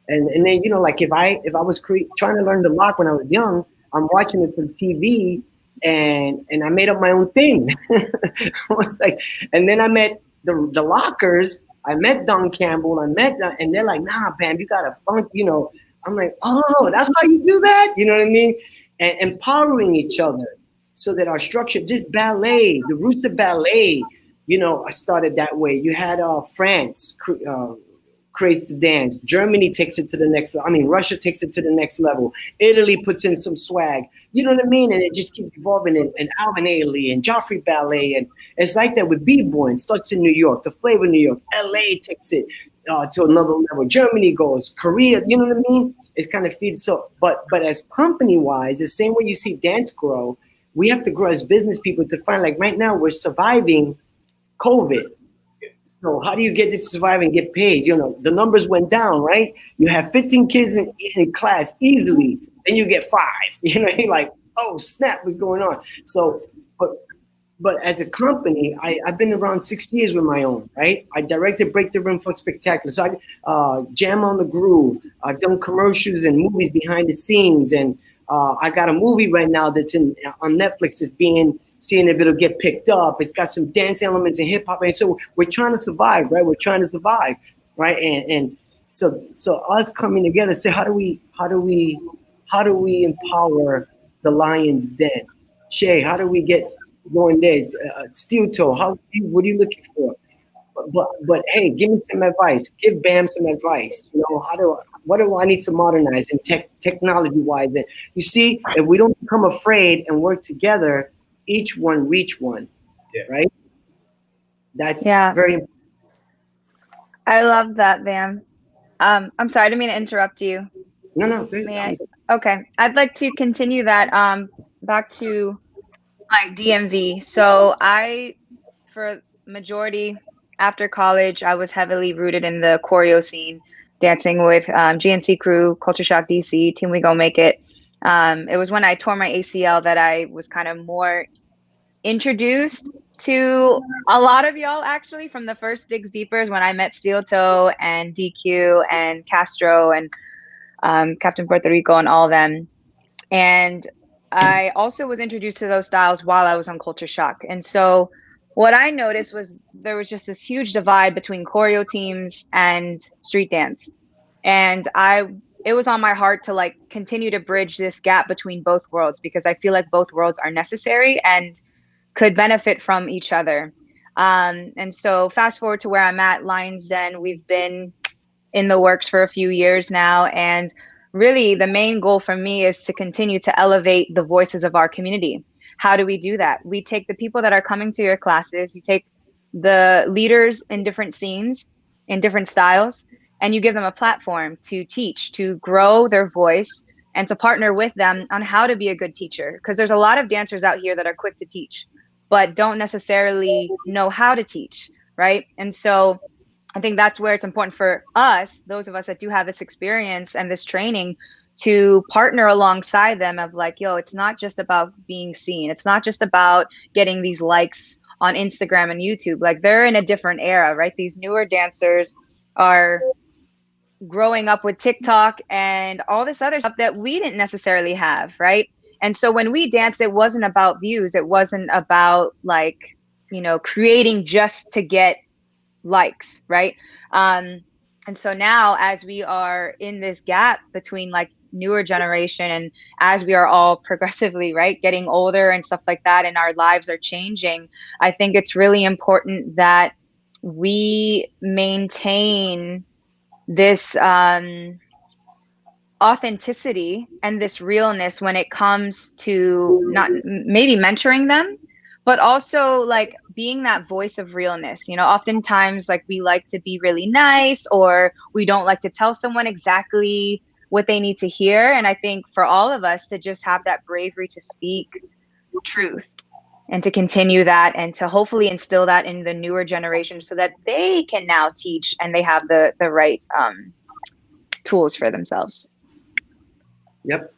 And then, like if I was trying to learn the lock when I was young, I'm watching it from TV, and I made up my own thing. I was like, and then I met the Lockers. I met Don Campbell. And they're like, nah, Bam, you got a funk, you know. I'm like, oh, that's how you do that? You know what I mean? And empowering each other so that our structure, just ballet, the roots of ballet, you know, I started that way. You had France creates the dance. Germany takes it to the next level. I mean, Russia takes it to the next level. Italy puts in some swag. You know what I mean? And it just keeps evolving. And Alvin Ailey and Joffrey Ballet. And it's like that with B-Boy. It starts in New York, the flavor New York. LA takes it to another level. Germany goes, Korea, you know what I mean? It's kind of feeds. So, but as company-wise, the same way you see dance grow, we have to grow as business people to find, like right now, we're surviving COVID. So how do you get to survive and get paid? You know, the numbers went down, right? You have 15 kids in class easily, then you get 5. You know, you're like, oh snap, what's going on? So, but as a company, I've been around 6 years with my own, right? I directed Break the Rim Funk Spectacular. So I Jam on the Groove. I've done commercials and movies behind the scenes, and I got a movie right now that's on Netflix. It's seeing if it'll get picked up. It's got some dance elements and hip hop, and so we're trying to survive, right? We're trying to survive, right? And so us coming together, say how do we empower the Lions Den? Shay, how do we get going there? Steel Toe, what are you looking for? But hey, give me some advice. Give Bam some advice. You know, what do I need to modernize and technology wise? And you see, if we don't become afraid and work together, each one reach one, right? That's very important. I love that, Bam. I'm sorry, I didn't mean to interrupt you. No. May I? Okay, I'd like to continue that back to like DMV. So for majority after college, I was heavily rooted in the choreo scene, dancing with GNC Crew, Culture Shock DC, Team We Go Make It. It was when I tore my ACL that I was kind of more introduced to a lot of y'all, actually, from the first Digs Deepers when I met Steel Toe and DQ and Castro and Captain Puerto Rico and all of them. And I also was introduced to those styles while I was on Culture Shock. And so what I noticed was there was just this huge divide between choreo teams and street dance. And it was on my heart to like continue to bridge this gap between both worlds, because I feel like both worlds are necessary and could benefit from each other. And so fast forward to where I'm at, Lions Den, we've been in the works for a few years now. And really the main goal for me is to continue to elevate the voices of our community. How do we do that? We take the people that are coming to your classes, you take the leaders in different scenes, in different styles, and you give them a platform to teach, to grow their voice, and to partner with them on how to be a good teacher. Because there's a lot of dancers out here that are quick to teach, but don't necessarily know how to teach, right? And so I think that's where it's important for us, those of us that do have this experience and this training, to partner alongside them of like, yo, it's not just about being seen. It's not just about getting these likes on Instagram and YouTube. Like, they're in a different era, right? These newer dancers are growing up with TikTok and all this other stuff that we didn't necessarily have, right? And so when we danced, it wasn't about views. It wasn't about like, you know, creating just to get likes, right? And so now, as we are in this gap between like newer generation, and as we are all progressively, right, getting older and stuff like that, and our lives are changing, I think it's really important that we maintain this authenticity and this realness when it comes to not maybe mentoring them, but also like being that voice of realness. You know, oftentimes like we like to be really nice, or we don't like to tell someone exactly what they need to hear. And I think for all of us to just have that bravery to speak truth and to continue that, and to hopefully instill that in the newer generation so that they can now teach and they have the right tools for themselves. Yep.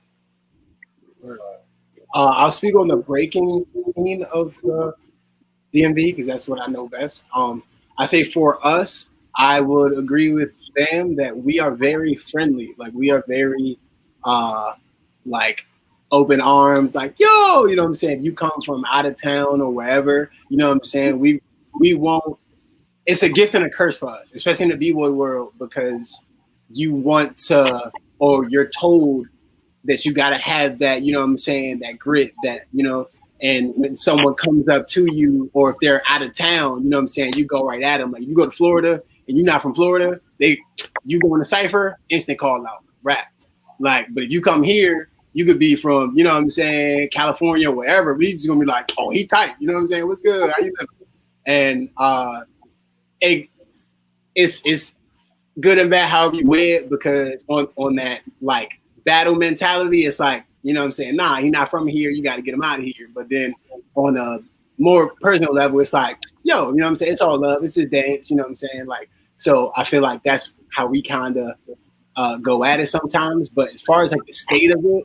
I'll speak on the breaking scene of the DMV because that's what I know best. I say for us, I would agree with Bam that we are very friendly. Like, we are very like open arms, like, yo, you know what I'm saying? If you come from out of town or wherever, you know what I'm saying? We won't, it's a gift and a curse for us, especially in the B-boy world, because you want to, or you're told that you got to have that, you know what I'm saying, that grit, that, you know, and when someone comes up to you, or if they're out of town, you know what I'm saying, you go right at them. Like, you go to Florida and you're not from Florida, you go in a cipher, instant call out, rap. Like, but if you come here, you could be from, you know what I'm saying, California or wherever. We just gonna be like, oh, he tight. You know what I'm saying? What's good? How you living? And it's good and bad however you wear it, because on that like battle mentality, it's like, you know what I'm saying, nah, he's not from here, you got to get him out of here. But then on a more personal level, it's like, yo, you know what I'm saying, it's all love, it's just dance, you know what I'm saying? Like, so I feel like that's how we kind of go at it sometimes. But as far as like the state of it,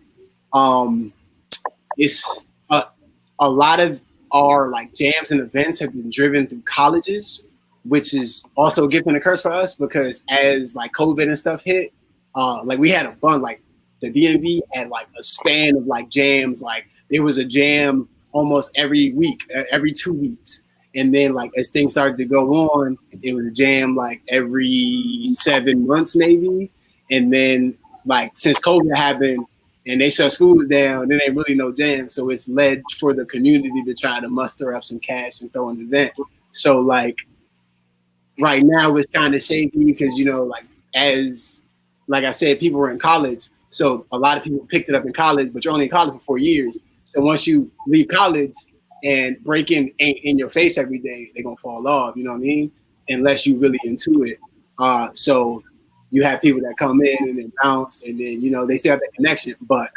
it's a lot of our like jams and events have been driven through colleges, which is also a gift and a curse for us, because as like COVID and stuff hit, like we had a bunch, like the DMV had like a span of like jams. Like there was a jam almost every week, every 2 weeks. And then like as things started to go on, it was a jam like every 7 months maybe. And then like since COVID happened and they shut schools down, then ain't really no jam. So it's led for the community to try to muster up some cash and throw an event. So like right now it's kind of shaky because, you know, like I said, people were in college. So a lot of people picked it up in college, but you're only in college for 4 years. So once you leave college and breaking ain't in your face every day, they're going to fall off, you know what I mean? Unless you really into it. So you have people that come in and then bounce, and then, you know, they still have that connection, but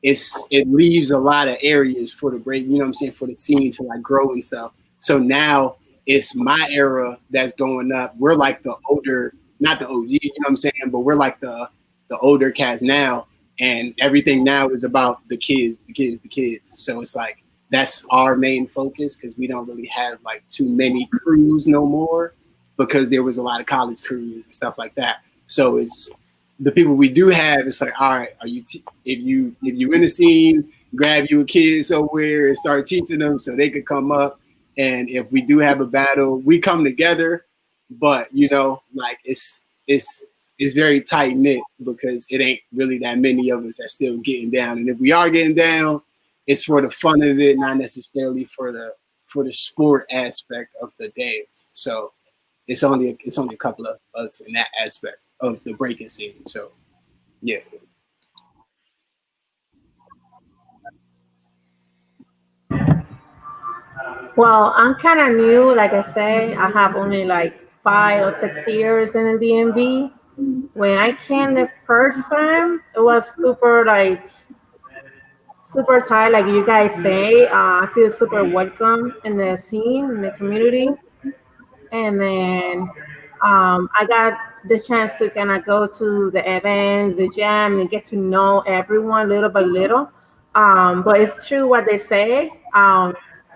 it leaves a lot of areas for the break, you know what I'm saying, for the scene to like grow and stuff. So now it's my era that's going up. We're like the older, not the OG, you know what I'm saying, but we're like the older cats now, and everything now is about the kids. So it's like that's our main focus, because we don't really have like too many crews no more, because there was a lot of college crews and stuff like that. So it's the people we do have. It's like, all right, if you in the scene, grab you a kid somewhere and start teaching them so they could come up. And if we do have a battle, we come together. But you know, like it's very tight knit, because it ain't really that many of us that's still getting down. And if we are getting down, it's for the fun of it, not necessarily for the sport aspect of the dance. So it's only a couple of us in that aspect of the breaking scene. So yeah. Well, I'm kind of new. Like I say, I have only like 5 or 6 years in the DMV. When I came the first time, it was super tight. Like you guys say, I feel super welcome in the scene, in the community. And then I got the chance to kind of go to the events, the jam, and get to know everyone little by little. But it's true what they say.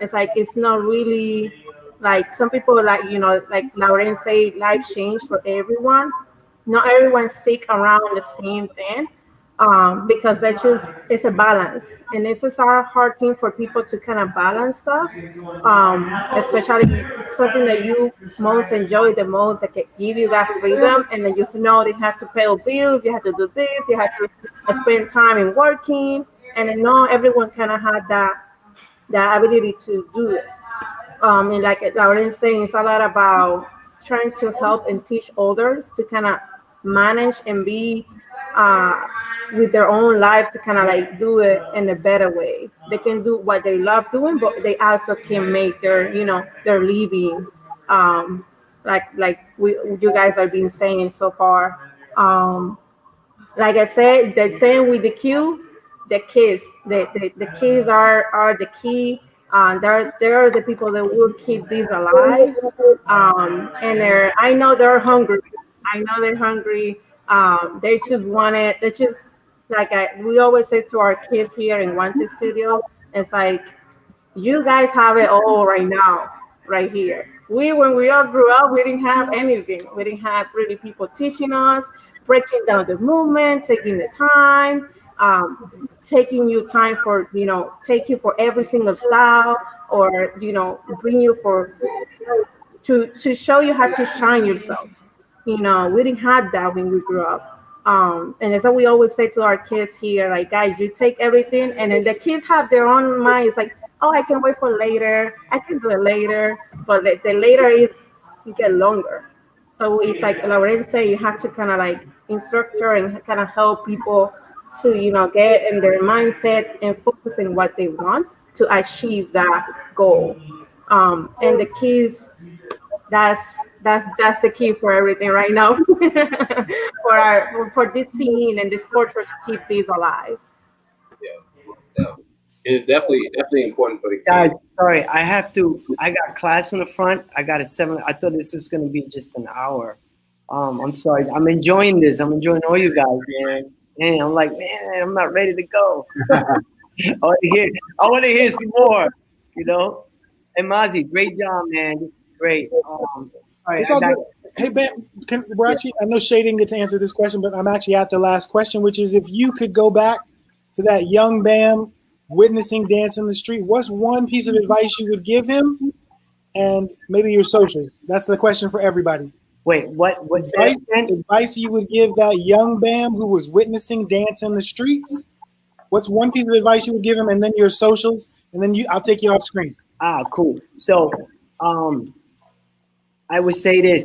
It's like it's not really like some people, like, you know, like Lauren say, life changed for everyone. Not everyone seek around the same thing, because it's a balance, and this is our hard thing for people to kind of balance stuff, especially something that you most enjoy the most, that can give you that freedom, and then you know you have to pay bills, you have to do this, you have to spend time in working, and then not everyone kind of had that ability to do it. And like Lauren's saying, it's a lot about trying to help and teach others to kind of manage and be with their own lives, to kind of like do it in a better way. They can do what they love doing, but they also can make their, you know, their living, like you guys are being saying so far. Like I said, the same with the Q, the kids. The kids are the key. They're the people that will keep this alive. And I know they're hungry. I know they're hungry. They just want it. They just, like we always say to our kids here in Wanted Studio, it's like, you guys have it all right now, right here. When we all grew up, we didn't have anything. We didn't have really people teaching us, breaking down the movement, taking the time. taking you time for, take you for every single style, or, bring you for, to show you how to shine yourself. We didn't have that when we grew up. And that's what we always say to our kids here, like, guys, you take everything, and then the kids have their own minds, like, oh, I can wait for later, I can do it later, but the later is get longer. So it's like Lorraine say, you have to kind of like instructor and kind of help people to, get in their mindset and focus on what they want to achieve that goal. And the keys, that's the key for everything right now for this scene and this culture to keep these alive. Yeah. It's definitely important for the Guys, kids. sorry, I got class in the front. I got a 7. I thought this was gonna be just an hour. I'm sorry. I'm enjoying this. I'm enjoying all you guys, man. Man, I'm like, man, I'm not ready to go. I want to hear some more, And Mazi, great job, man. This is great. Sorry, It's all good. Hey, Ben, I know Shay didn't get to answer this question, but I'm actually at the last question, which is, if you could go back to that young Bam witnessing dance in the street, what's one piece of advice you would give him? And maybe your socials. That's the question for everybody. Wait, what advice you would give that young Bam who was witnessing dance in the streets? What's one piece of advice you would give him, and then your socials, and then I'll take you off screen. Cool. So, I would say this: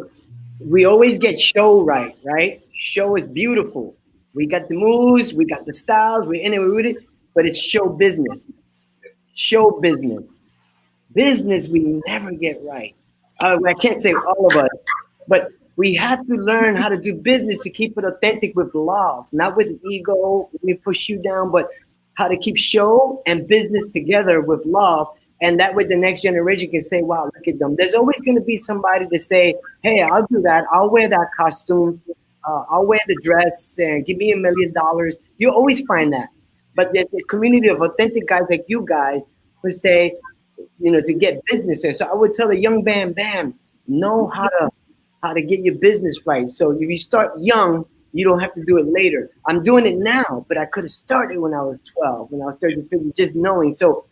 we always get show right? Show is beautiful. We got the moves, we got the styles, we're in it, we're with it, but it's show business. Show business. Business we never get right. I can't say all of us, but we have to learn how to do business to keep it authentic with love, not with ego, let me push you down, but how to keep show and business together with love. And that way the next generation can say, wow, look at them. There's always going to be somebody to say, hey, I'll do that. I'll wear that costume. I'll wear the dress and give me $1 million. You always find that. But there's a community of authentic guys like you guys who say, to get business in. So I would tell a young Bam, know how to get your business right. So if you start young, you don't have to do it later. I'm doing it now, but I could have started when I was 12, when I was 30, 50, just knowing. So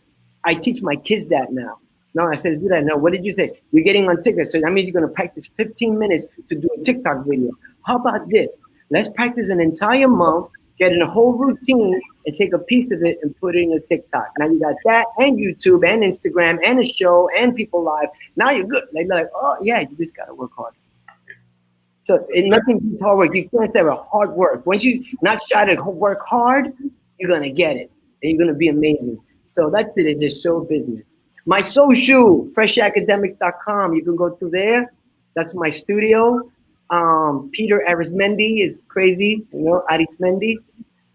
I teach my kids that now. No, I said, do that. No, what did you say? You're getting on TikTok. So that means you're going to practice 15 minutes to do a TikTok video. How about this? Let's practice an entire month, get in a whole routine, and take a piece of it and put it in a TikTok. Now you got that and YouTube and Instagram and a show and people live. Now you're good. They're like, oh, yeah, you just got to work hard. So nothing beats hard work. You can't say hard work. Once you not try to work hard, you're going to get it. And you're going to be amazing. So that's it. It's just show business. My social, freshacademics.com. You can go through there. That's my studio. Peter Arismendi is crazy, Arismendi.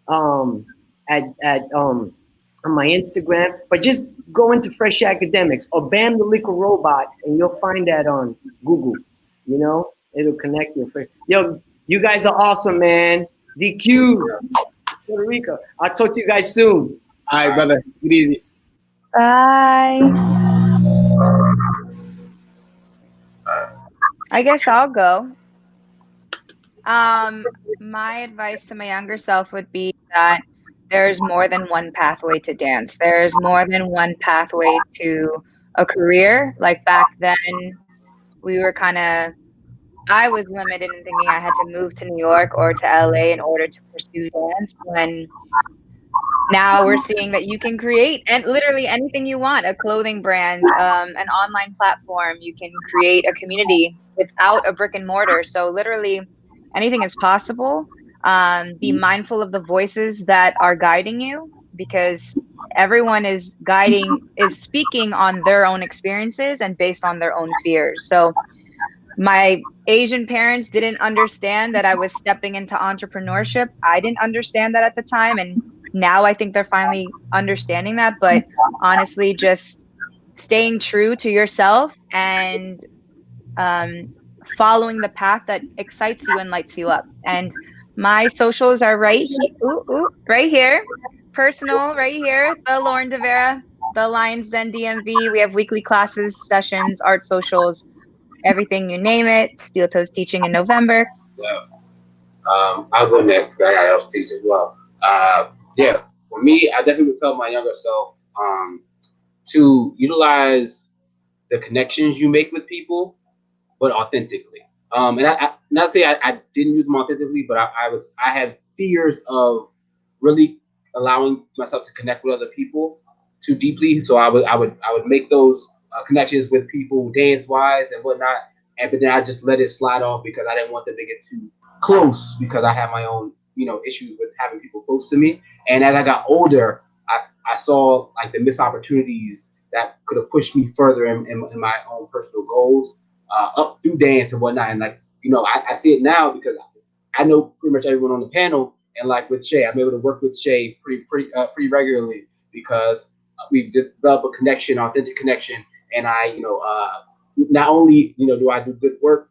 On my Instagram. But just go into Fresh Academics or Bam the Liquor Robot, and you'll find that on Google. It'll connect you. Yo, you guys are awesome, man. DQ, Puerto Rico. I'll talk to you guys soon. All right, brother. Get easy. Bye. I guess I'll go. My advice to my younger self would be that there's more than one pathway to dance. There's more than one pathway to a career. Like back then, I was limited in thinking I had to move to New York or to LA in order to pursue dance, when now we're seeing that you can create and literally anything you want, a clothing brand, an online platform. You can create a community without a brick and mortar. So literally anything is possible. Be mindful of the voices that are guiding you, because everyone is speaking on their own experiences and based on their own fears. So my Asian parents didn't understand that I was stepping into entrepreneurship. I didn't understand that at the time. And now I think they're finally understanding that. But honestly, just staying true to yourself and following the path that excites you and lights you up. And my socials are right here. Personal, right here. The Lauren DeVera, the Lions Den DMV. We have weekly classes, sessions, art socials, everything you name it. Steel Toes teaching in November. Yeah. I'll go next. I got else to teach as well. Yeah, for me, I definitely would tell my younger self to utilize the connections you make with people, but authentically. And I not say I didn't use them authentically, but I had fears of really allowing myself to connect with other people too deeply. So I would make those connections with people dance wise and whatnot, and but then I just let it slide off because I didn't want them to get too close because I have my own issues with having people close to me. And as I got older, I saw like the missed opportunities that could have pushed me further in my own personal goals up through dance and whatnot. And like, I see it now because I know pretty much everyone on the panel. And like with Shay, I'm able to work with Shay pretty regularly because we've developed a connection, authentic connection. And not only, do I do good work,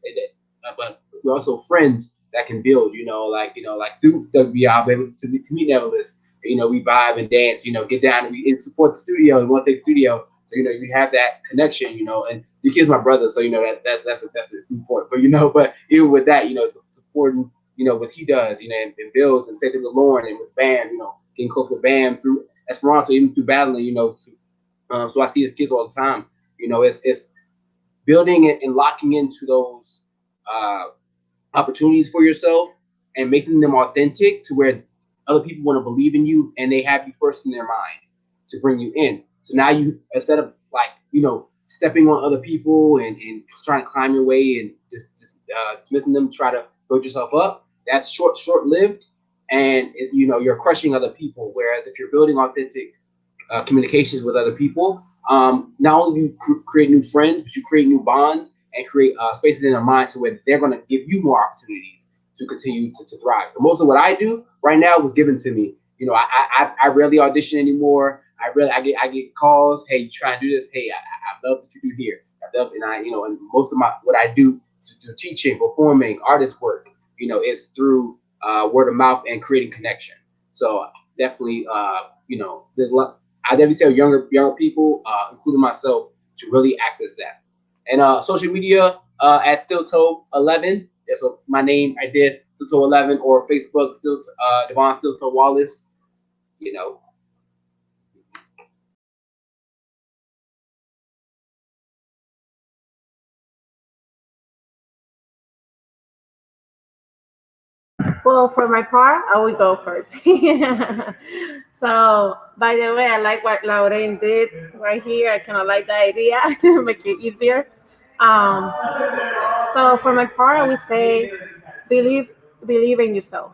but we're also friends that can build, like through WBL, I'm able to meet Neverless. We vibe and dance, get down and support the studio and one take studio. So you have that connection, and the kid's my brother, so that's an important. But even with that, supporting, what he does, and builds, and same thing with Lauren and with Bam, getting close with Bam through Esperanto, even through battling, so I see his kids all the time. It's building it and locking into those opportunities for yourself and making them authentic to where other people want to believe in you and they have you first in their mind to bring you in. So now you, instead of like, stepping on other people and trying to climb your way and just dismissing them, try to build yourself up, that's short-lived. And you're crushing other people. Whereas if you're building authentic communications with other people, not only do you create new friends, but you create new bonds and create spaces in their minds so where they're going to give you more opportunities to continue to thrive. But most of what I do right now was given to me. I rarely audition anymore. I get calls. Hey, you trying to do this? Hey, I love what you do here. I love, and and most of what I do to do teaching, performing, artist work, is through word of mouth and creating connection. So definitely, there's a lot. I definitely tell younger people, including myself, to really access that. And social media at StillToe11. Yeah, so my name I did StillToe11 or Facebook Devon StillToe Wallace. Well, for my part, I will go first. So, by the way, I like what Lauren did right here. I kind of like the idea, make it easier. Um, so, for my part, I would say believe believe in yourself.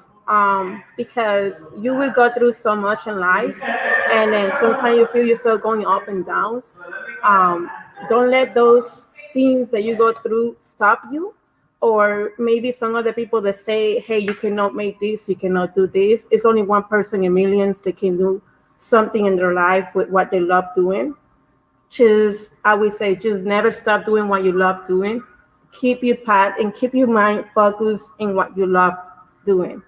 Because you will go through so much in life, and then sometimes you feel yourself going up and downs. Um, don't let those things that you go through stop you, or maybe some other people that say, hey, you cannot make this, you cannot do this. It's only one person in millions that can do something in their life with what they love doing. Just, I would say, just never stop doing what you love doing. Keep your path and keep your mind focused in what you love doing.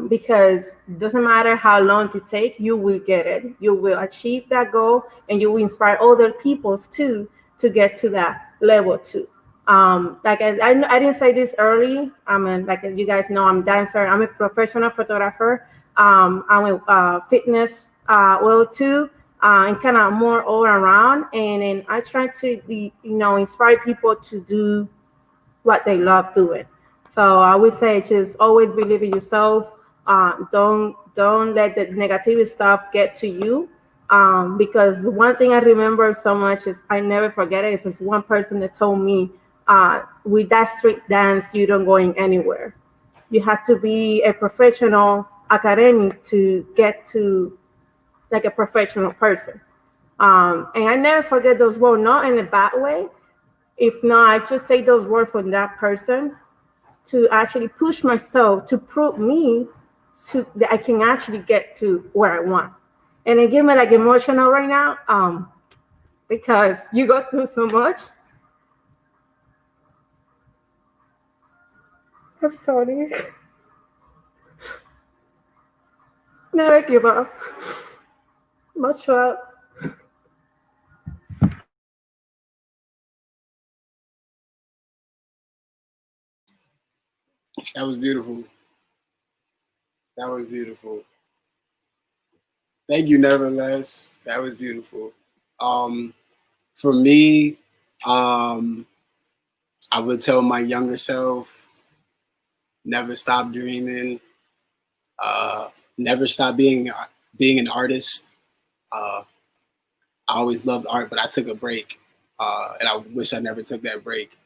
Because it doesn't matter how long it take, you will get it. You will achieve that goal, and you will inspire other people too to get to that level too. Like I didn't say this early. I mean, like you guys know, I'm a dancer. I'm a professional photographer. I'm a fitness well too, and kind of more all around. And then I try to inspire people to do what they love doing. So I would say just always believe in yourself. Don't let the negative stuff get to you. Because the one thing I remember so much is I never forget it. Is this one person that told me, with that street dance, you don't going anywhere. You have to be a professional academic to get to like a professional person. And I never forget those words, not in a bad way. If not, I just take those words from that person to actually push myself to prove me to that I can actually get to where I want. And it give me like emotional right now, because you go through so much. I'm sorry. Never give up. Much love. That was beautiful. That was beautiful. Thank you, Neverless. That was beautiful. For me, I would tell my younger self, never stop dreaming. Never stop being an artist. I always loved art, but I took a break, and I wish I never took that break.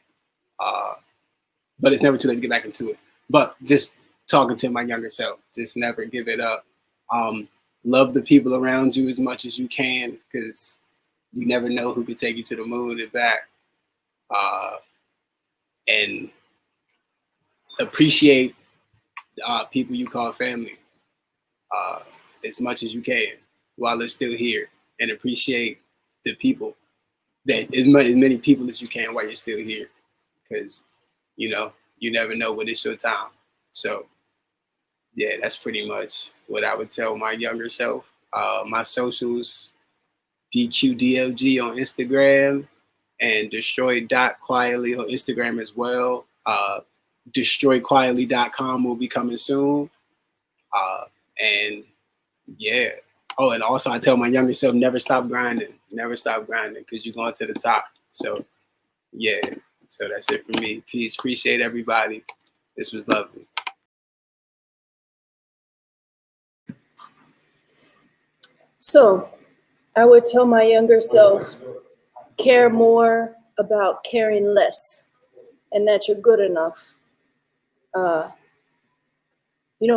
But it's never too late to get back into it. But just talking to my younger self, just never give it up. Love the people around you as much as you can, because you never know who could take you to the moon and back. And appreciate people you call family as much as you can while they're still here, and appreciate the people, that as many people as you can while you're still here, because you never know when it's your time. So yeah, that's pretty much what I would tell my younger self. My socials, DQDLG on Instagram, and destroy.quietly on Instagram as well. Destroyquietly.com will be coming soon. And yeah. Oh, and also I tell my younger self, never stop grinding, because you're going to the top. So yeah, so that's it for me. Peace, appreciate everybody. This was lovely. So I would tell my younger self, care more about caring less, and that you're good enough.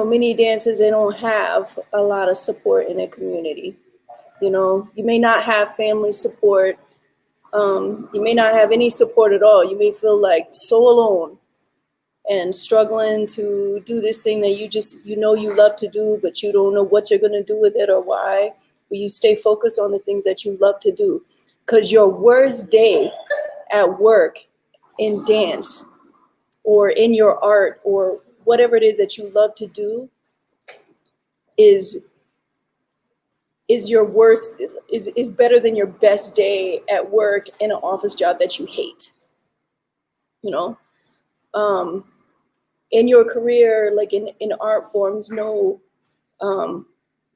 Many dancers, they don't have a lot of support in their community. You may not have family support. You may not have any support at all. You may feel like so alone and struggling to do this thing that you love to do, but you don't know what you're going to do with it or why. But you stay focused on the things that you love to do, because your worst day at work, in dance, or in your art, or whatever it is that you love to do, is better than your best day at work in an office job that you hate. In your career, like in art forms,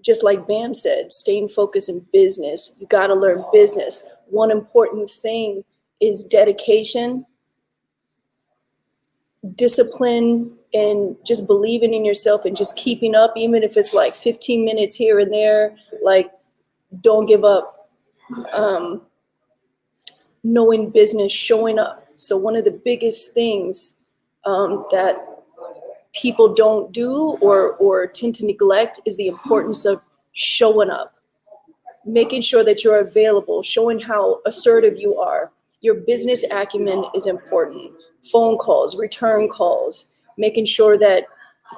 just like Bam said, staying focused in business. You got to learn business. One important thing is dedication, discipline, and just believing in yourself and just keeping up, even if it's like 15 minutes here and there. Like, don't give up. Knowing business, showing up. So one of the biggest things that people don't do or tend to neglect is the importance of showing up, making sure that you're available, showing how assertive you are. Your business acumen is important. Phone calls, return calls, making sure that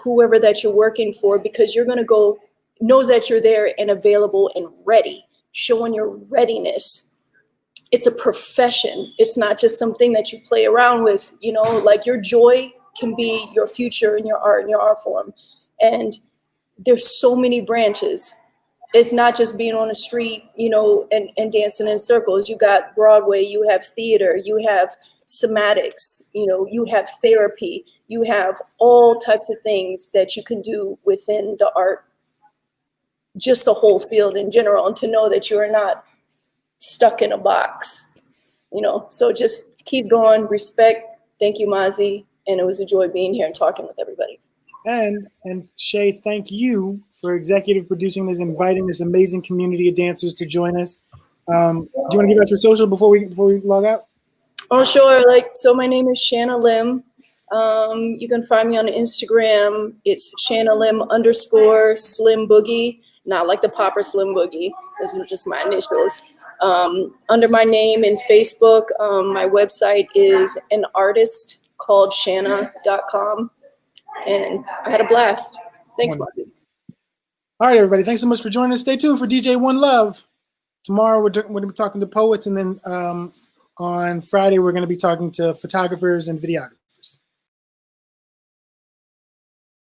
whoever that you're working for, because you're going to go, knows that you're there and available and ready, showing your readiness. It's a profession. It's not just something that you play around with, like your joy can be your future in your art form. And there's so many branches. It's not just being on the street, and dancing in circles. You got Broadway, you have theater, you have somatics, you have therapy, you have all types of things that you can do within the art, just the whole field in general, and to know that you are not stuck in a box, so just keep going, respect. Thank you, Mazi. And it was a joy being here and talking with everybody. And Shay, thank you for executive producing this, inviting this amazing community of dancers to join us. Do you want to give out your social before we log out? Oh, sure. So my name is Shanna Lim. You can find me on Instagram. It's Shanna Lim _ Slim Boogie, not like the popper Slim Boogie. This is just my initials. Under my name in Facebook, my website is anartistcalledshanna.com. And I had a blast. Thanks, Marty. All right, everybody. Thanks so much for joining us. Stay tuned for DJ One Love. Tomorrow we're going to be talking to poets, and then on Friday we're going to be talking to photographers and videographers.